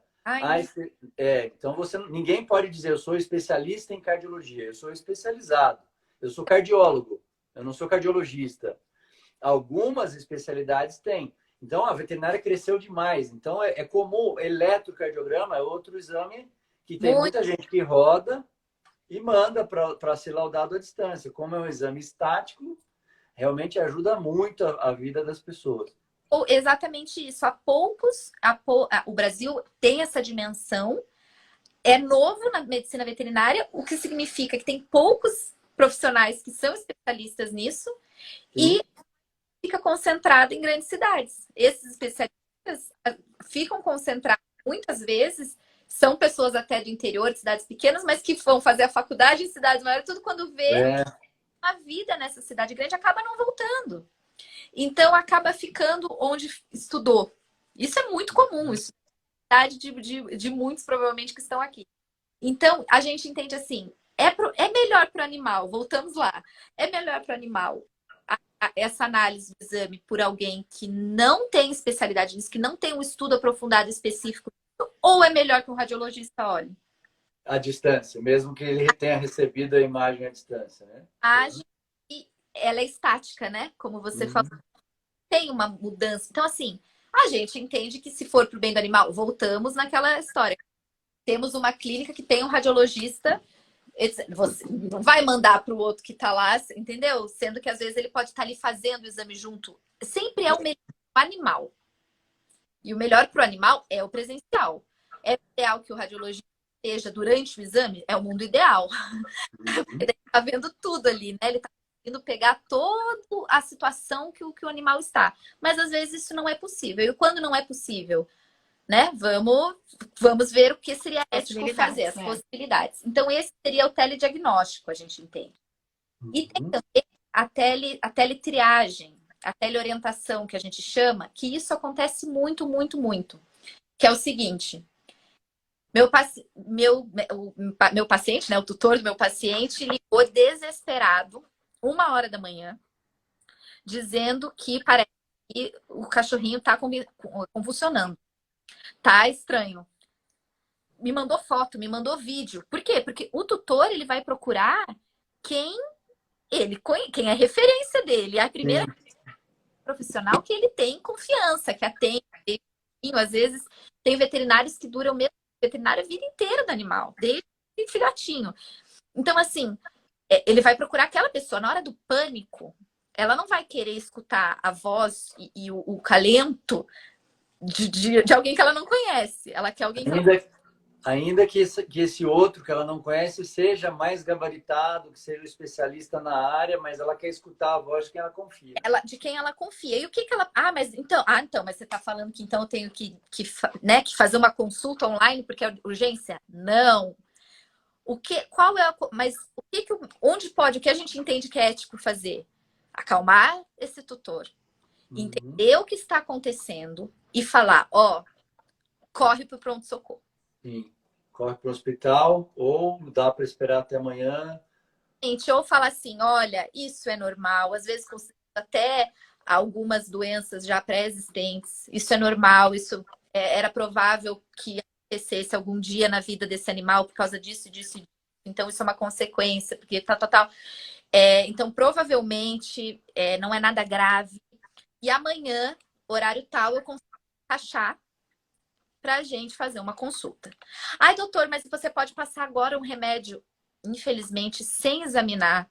Então ninguém pode dizer eu sou especialista em cardiologia, eu sou especializado, eu sou cardiólogo, eu não sou cardiologista. Algumas especialidades têm. Então a veterinária cresceu demais. Então é comum, eletrocardiograma é outro exame que tem muita gente que roda e manda para ser laudado à distância. Como é um exame estático, realmente ajuda muito a vida das pessoas. Exatamente isso. O Brasil tem essa dimensão, é novo na medicina veterinária, o que significa que tem poucos profissionais que são especialistas nisso. Sim. E fica concentrado em grandes cidades. Esses especialistas ficam concentrados muitas vezes. São pessoas até do interior, de cidades pequenas, mas que vão fazer a faculdade em cidades maiores, tudo quando vê a vida nessa cidade grande, acaba não voltando. Então, acaba ficando onde estudou. Isso é muito comum, isso é de muitos, provavelmente, que estão aqui. Então, a gente entende assim, é melhor para o animal, voltamos lá, é melhor para o animal essa análise do exame por alguém que não tem especialidade nisso, que não tem um estudo aprofundado específico, ou é melhor que um radiologista olhe? À distância, mesmo que ele tenha recebido a imagem à distância, né? E ela é estática, né? Como você falou, tem uma mudança. Então, assim, a gente entende que se for para o bem do animal, voltamos naquela história. Temos uma clínica que tem um radiologista, você não vai mandar para o outro que está lá, entendeu? Sendo que às vezes ele pode estar ali fazendo o exame junto. Sempre é o melhor para o animal. E o melhor para o animal é o presencial. É ideal que o radiologista esteja durante o exame? É o mundo ideal. Ele está vendo tudo ali, né? Ele está conseguindo pegar toda a situação que o animal está. Mas às vezes isso não é possível. E quando não é possível, né? Vamos ver o que seria ético fazer, as possibilidades. Então, esse seria o telediagnóstico, a gente entende. E tem também a teletriagem, a teleorientação, que a gente chama, que isso acontece muito, muito, muito. Que é o seguinte: meu paciente, né, o tutor do meu paciente, ligou desesperado, 1h da manhã, dizendo que parece que o cachorrinho está convulsionando. Tá estranho. Me mandou foto, me mandou vídeo. Por quê? Porque o tutor, ele vai procurar quem é referência dele. É a primeira profissional que ele tem confiança, que atende. Às vezes, tem veterinários que duram mesmo veterinário a vida inteira do animal, desde filhotinho. Então, assim, ele vai procurar aquela pessoa. Na hora do pânico, ela não vai querer escutar a voz e o calento de alguém que ela não conhece. Ela quer alguém que Ainda que esse outro que ela não conhece seja mais gabaritado, que seja especialista na área, mas ela quer escutar a voz de quem ela confia. De quem ela confia. E o que ela... mas você está falando que então eu tenho que fazer uma consulta online porque é urgência? Não. Mas onde pode, o que a gente entende que é ético fazer? Acalmar esse tutor. Entender o que está acontecendo e falar, corre para o pronto-socorro. Sim. Corre para o hospital, ou dá para esperar até amanhã. Ou falar assim, olha, isso é normal, às vezes até algumas doenças já pré-existentes, isso é normal, isso era provável que acontecesse algum dia na vida desse animal por causa disso, disso, disso. Então isso é uma consequência, porque tal. Então provavelmente não é nada grave. E amanhã, horário tal, eu consigo achar para a gente fazer uma consulta. Ai, doutor, mas você pode passar agora um remédio, infelizmente, sem examinar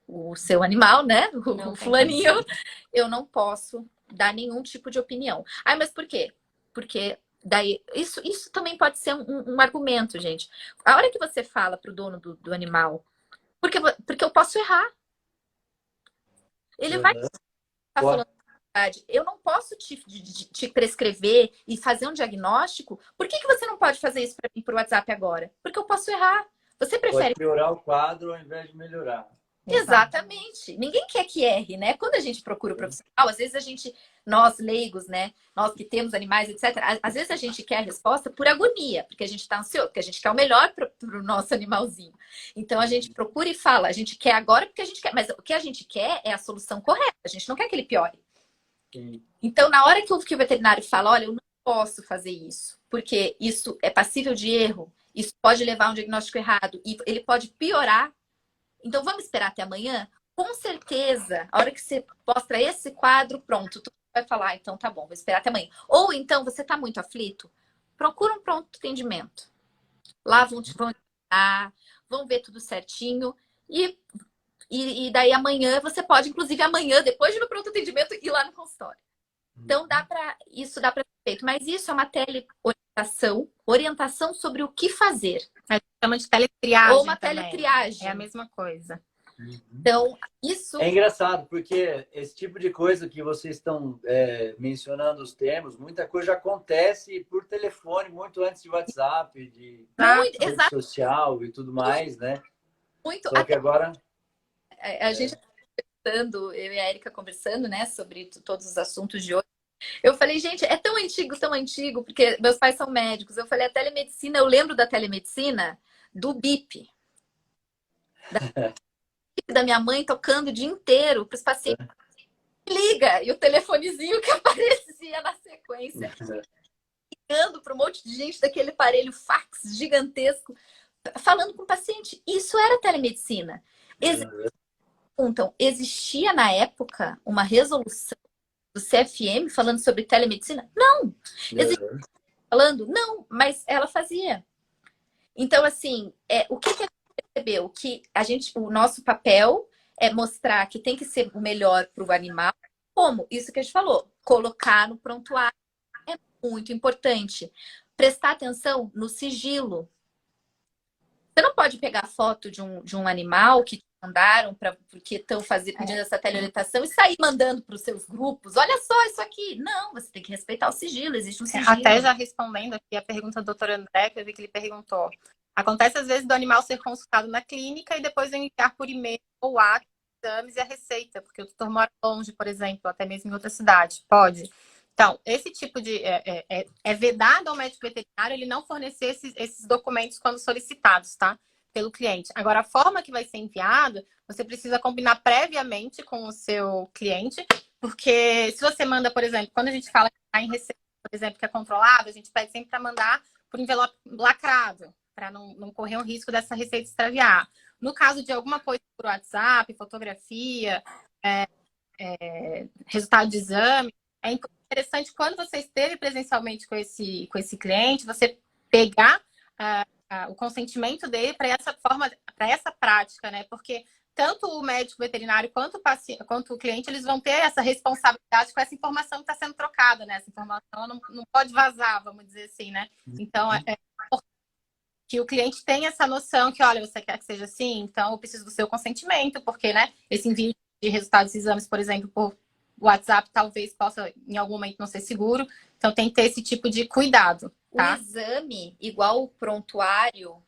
o seu animal, né? O fulaninho. Eu não posso dar nenhum tipo de opinião. Ai, mas por quê? Porque daí isso também pode ser um argumento, gente. A hora que você fala para o dono do animal, porque eu posso errar. Ele vai estar falando. Eu não posso te prescrever e fazer um diagnóstico. Por que você não pode fazer isso para mim por WhatsApp agora? Porque eu posso errar. Você prefere... Pode piorar o quadro ao invés de melhorar. Exatamente. Ninguém quer que erre, né? Quando a gente procura o profissional, às vezes nós leigos, né? Nós que temos animais, etc. Às vezes a gente quer a resposta por agonia, porque a gente está ansioso, porque a gente quer o melhor para o nosso animalzinho. Então a gente procura e fala, a gente quer agora porque a gente quer. Mas o que a gente quer é a solução correta. A gente não quer que ele piore. Sim. Então, na hora que o veterinário fala, olha, eu não posso fazer isso, porque isso é passível de erro, isso pode levar a um diagnóstico errado e ele pode piorar. Então, vamos esperar até amanhã? Com certeza, a hora que você mostra esse quadro, pronto, tu vai falar, então tá bom, vou esperar até amanhã. Ou então, você tá muito aflito, procura um pronto atendimento. Lá vão ver tudo certinho e daí amanhã você pode, inclusive amanhã, depois de ir no pronto atendimento, ir lá no consultório. Então isso dá para ser feito. Mas isso é uma orientação sobre o que fazer. A gente chama de teletriagem. Ou uma teletriagem. É a mesma coisa. Então, isso... É engraçado, porque esse tipo de coisa que vocês estão mencionando os termos, muita coisa acontece por telefone, muito antes de WhatsApp, de rede social e tudo mais, né? Muito. Só que agora... A gente conversando, eu e a Erika conversando, né, sobre todos os assuntos de hoje. Eu falei, gente, é tão antigo, porque meus pais são médicos. Eu falei, a telemedicina, eu lembro da telemedicina do bip. Da minha mãe tocando o dia inteiro para os pacientes. Liga! E o telefonezinho que aparecia na sequência. Ligando para um monte de gente daquele aparelho fax gigantesco, falando com o paciente. Isso era telemedicina. Então, existia na época uma resolução do CFM falando sobre telemedicina? Não! Existia falando? Não, mas ela fazia. Então, assim, o que a gente percebeu? Que o nosso papel é mostrar que tem que ser o melhor para o animal. Como? Isso que a gente falou. Colocar no prontuário é muito importante. prestar atenção no sigilo. Você não pode pegar foto de um animal que te mandaram porque estão pedindo essa teleorientação e sair mandando para os seus grupos. Olha só isso aqui. Não, você tem que respeitar o sigilo, existe um sigilo. Até já respondendo aqui a pergunta do doutor André, que eu vi que ele perguntou. Acontece às vezes do animal ser consultado na clínica e depois enviar por e-mail ou WhatsApp exames e a receita, porque o tutor mora longe, por exemplo, até mesmo em outra cidade. Pode. Então, esse tipo de... É vedado ao médico veterinário ele não fornecer esses documentos quando solicitados, tá? Pelo cliente. Agora, a forma que vai ser enviado, você precisa combinar previamente com o seu cliente, porque se você manda, por exemplo, quando a gente fala que está em receita, por exemplo, que é controlado, a gente pede sempre para mandar por envelope lacrado, para não correr um risco dessa receita extraviar. No caso de alguma coisa por WhatsApp, fotografia, resultado de exame, é interessante quando você esteve presencialmente com esse cliente, você pegar o consentimento dele para essa forma, para essa prática, né? Porque tanto o médico veterinário quanto o cliente, eles vão ter essa responsabilidade com essa informação que está sendo trocada, né? Essa informação não pode vazar, vamos dizer assim, né? Então, que o cliente tenha essa noção que, olha, você quer que seja assim? Então, eu preciso do seu consentimento, porque, né, esse envio de resultados de exames, por exemplo, por WhatsApp, talvez possa, em algum momento, não ser seguro. Então, tem que ter esse tipo de cuidado, tá? O exame, igual o prontuário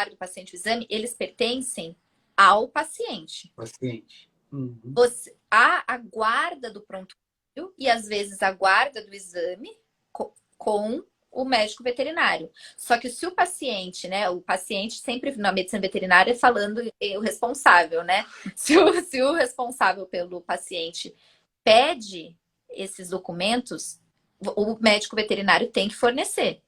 do paciente, o exame, eles pertencem ao paciente. Uhum. A guarda do prontuário e, às vezes, a guarda do exame com o médico veterinário. Só que se o paciente, né? O paciente sempre na medicina veterinária falando o responsável, né? Se o responsável pelo paciente pede esses documentos, o médico veterinário tem que fornecer.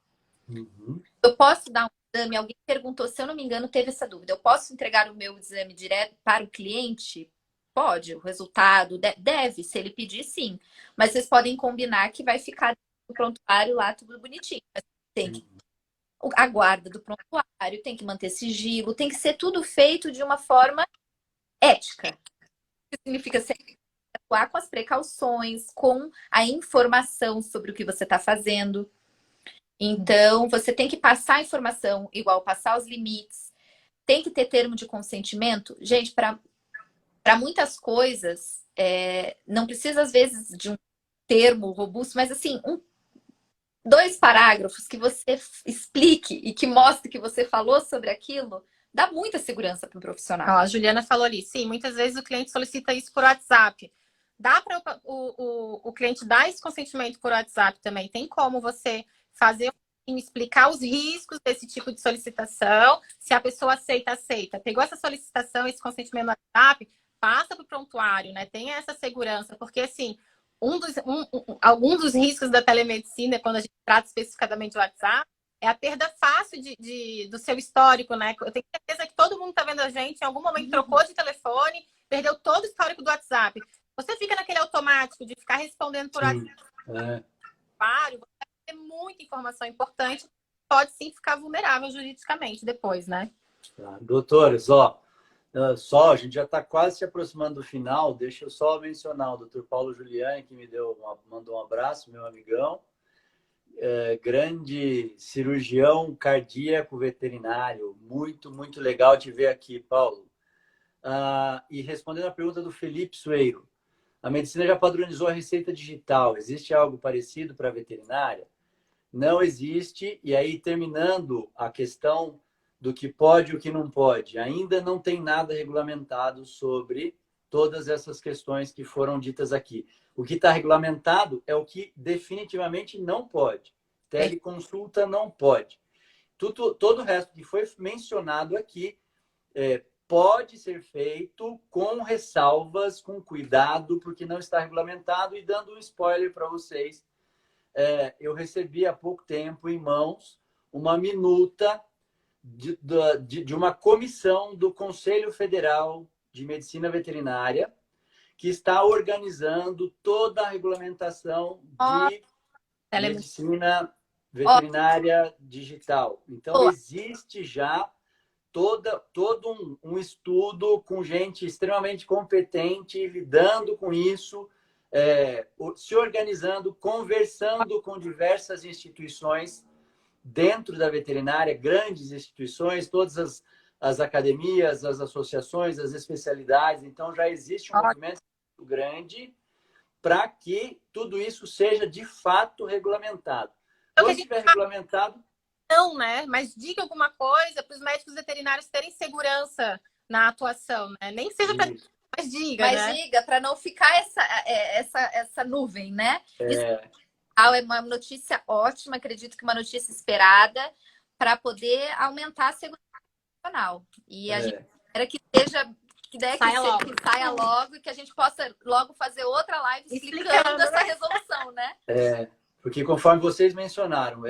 Uhum. Eu posso dar um exame, alguém perguntou, se eu não me engano, teve essa dúvida. Eu posso entregar o meu exame direto para o cliente? Pode, o resultado deve, se ele pedir, sim. Mas vocês podem combinar que vai ficar no prontuário lá tudo bonitinho. Mas tem que a guarda do prontuário, tem que manter sigilo, tem que ser tudo feito de uma forma ética. O que significa ser atuar com as precauções, com a informação sobre o que você está fazendo. Então, você tem que passar a informação, igual passar os limites. Tem que ter termo de consentimento. Gente, para muitas coisas, não precisa, às vezes, de um termo robusto, mas, assim, 2 parágrafos que você explique e que mostre que você falou sobre aquilo, dá muita segurança para o profissional. A Juliana falou ali, sim, muitas vezes o cliente solicita isso por WhatsApp. Dá para o cliente dar esse consentimento por WhatsApp também. Tem como você fazer explicar os riscos desse tipo de solicitação, se a pessoa aceita. Pegou essa solicitação, esse consentimento no WhatsApp, passa para o prontuário, né? Tem essa segurança, porque assim, alguns dos riscos da telemedicina, quando a gente trata especificamente do WhatsApp, é a perda fácil do seu histórico, né? Eu tenho certeza que todo mundo está vendo a gente, em algum momento trocou de telefone, perdeu todo o histórico do WhatsApp. Você fica naquele automático de ficar respondendo por WhatsApp. Você vai ter muita informação importante, pode sim ficar vulnerável juridicamente depois, né? Tá. Doutores, a gente já está quase se aproximando do final, deixa eu só mencionar o doutor Paulo Giuliani, que mandou um abraço, meu amigão, grande cirurgião cardíaco veterinário, muito, muito legal te ver aqui, Paulo. E respondendo a pergunta do Felipe Sueiro, a medicina já padronizou a receita digital, existe algo parecido para a veterinária? Não existe, e aí terminando a questão do que pode e o que não pode, ainda não tem nada regulamentado sobre todas essas questões que foram ditas aqui. O que está regulamentado é o que definitivamente não pode. Teleconsulta não pode. Todo o resto que foi mencionado aqui pode ser feito com ressalvas, com cuidado, porque não está regulamentado. E dando um spoiler para vocês, eu recebi há pouco tempo em mãos uma minuta de uma comissão do Conselho Federal de Medicina Veterinária que está organizando toda a regulamentação de medicina veterinária digital. Então, existe já todo um estudo com gente extremamente competente, lidando com isso, se organizando, conversando com diversas instituições dentro da veterinária, grandes instituições, todas as academias, as associações, as especialidades. Então, já existe um movimento muito grande para que tudo isso seja, de fato, regulamentado. Quando estiver regulamentado... Não, né? Mas diga alguma coisa para os médicos veterinários terem segurança na atuação, né? Nem que seja para... Mas diga, né? Diga, para não ficar essa nuvem, né? Isso é uma notícia ótima, acredito que uma notícia esperada para poder aumentar a segurança profissional. E a gente espera que seja... Que saia logo e que a gente possa logo fazer outra live explicando essa resolução, né? Porque conforme vocês mencionaram,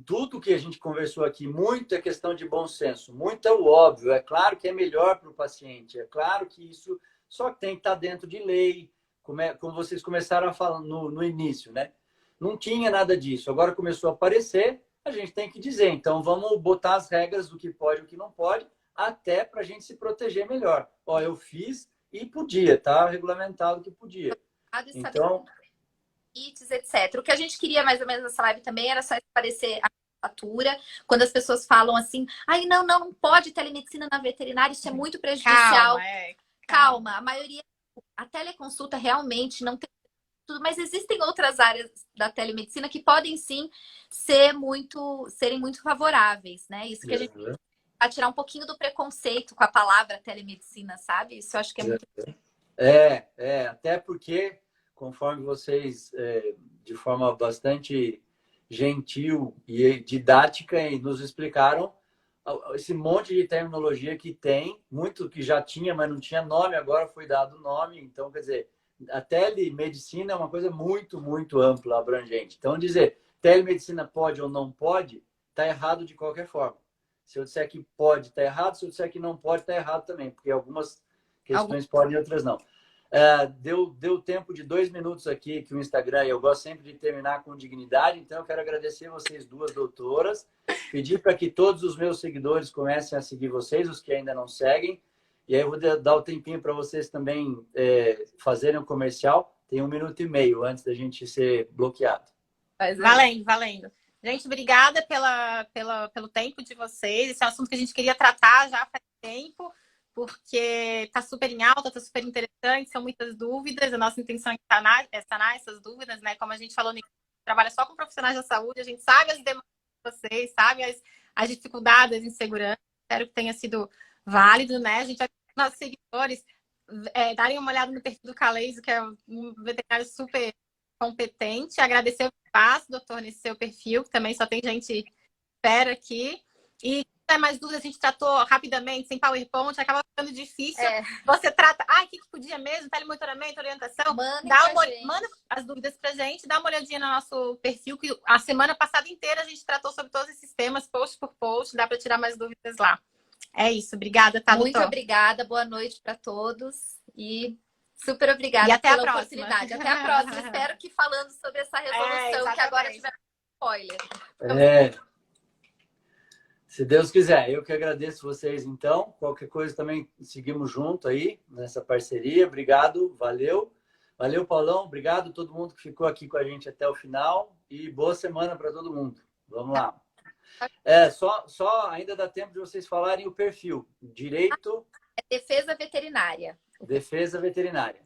tudo que a gente conversou aqui, muito é questão de bom senso, muito é o óbvio. É claro que é melhor para o paciente, é claro que isso só tem que estar dentro de lei, como vocês começaram a falar no início, né? Não tinha nada disso. Agora começou a aparecer, a gente tem que dizer. Então, vamos botar as regras do que pode e o que não pode, até para a gente se proteger melhor. Ó, eu fiz e podia, tá regulamentado que podia. Então... etc. O que a gente queria mais ou menos nessa live também era só esclarecer a nomenclatura. Quando as pessoas falam assim, ai, não pode telemedicina na veterinária, isso é muito prejudicial. Calma. A maioria, a teleconsulta realmente não tem tudo, mas existem outras áreas da telemedicina que podem sim serem muito favoráveis, né? Isso que a gente vai tirar um pouquinho do preconceito com a palavra telemedicina, sabe? Isso eu acho que é muito... Até porque, conforme vocês, de forma bastante gentil e didática, nos explicaram esse monte de terminologia que tem, muito que já tinha, mas não tinha nome, agora foi dado nome. Então, quer dizer, a telemedicina é uma coisa muito, muito ampla, abrangente. Então, dizer telemedicina pode ou não pode, está errado de qualquer forma. Se eu disser que pode, está errado. Se eu disser que não pode, está errado também, porque algumas questões podem e outras não. Deu tempo de 2 minutos aqui, que o Instagram, eu gosto sempre de terminar com dignidade, então eu quero agradecer vocês duas doutoras, pedir para que todos os meus seguidores comecem a seguir vocês, os que ainda não seguem, e aí eu vou dar o tempinho para vocês também fazerem o comercial. Tem 1 minuto e meio antes da gente ser bloqueado. Valendo. Gente, obrigada pelo tempo de vocês. Esse é um assunto que a gente queria tratar já faz tempo, porque está super em alta, está super interessante, são muitas dúvidas. A nossa intenção é sanar essas dúvidas, né? Como a gente falou, a gente trabalha só com profissionais da saúde, a gente sabe as demandas de vocês, sabe as dificuldades, as inseguranças. Espero que tenha sido válido, né? A gente vai pedir nossos seguidores darem uma olhada no perfil do Caleison, que é um veterinário super competente. Agradecer o espaço, doutor, nesse seu perfil, que também só tem gente fera aqui. E se tiver mais dúvidas, a gente tratou rapidamente, sem PowerPoint, acaba ficando difícil. Você trata, o que podia mesmo, telemonitoramento, orientação. Manda as dúvidas pra gente, dá uma olhadinha no nosso perfil, que a semana passada inteira a gente tratou sobre todos esses temas, post por post, dá para tirar mais dúvidas lá. É isso, obrigada, tá, doutor? Muito obrigada, boa noite para todos e super obrigada pela oportunidade. Até a próxima. Espero que falando sobre essa resolução, que agora tiver spoiler. Se Deus quiser, eu que agradeço vocês, então. Qualquer coisa também seguimos junto aí, nessa parceria. Obrigado, valeu. Valeu, Paulão. Obrigado a todo mundo que ficou aqui com a gente até o final. E boa semana para todo mundo. Vamos lá. Só ainda dá tempo de vocês falarem o perfil. Direito... Defesa veterinária. Defesa veterinária.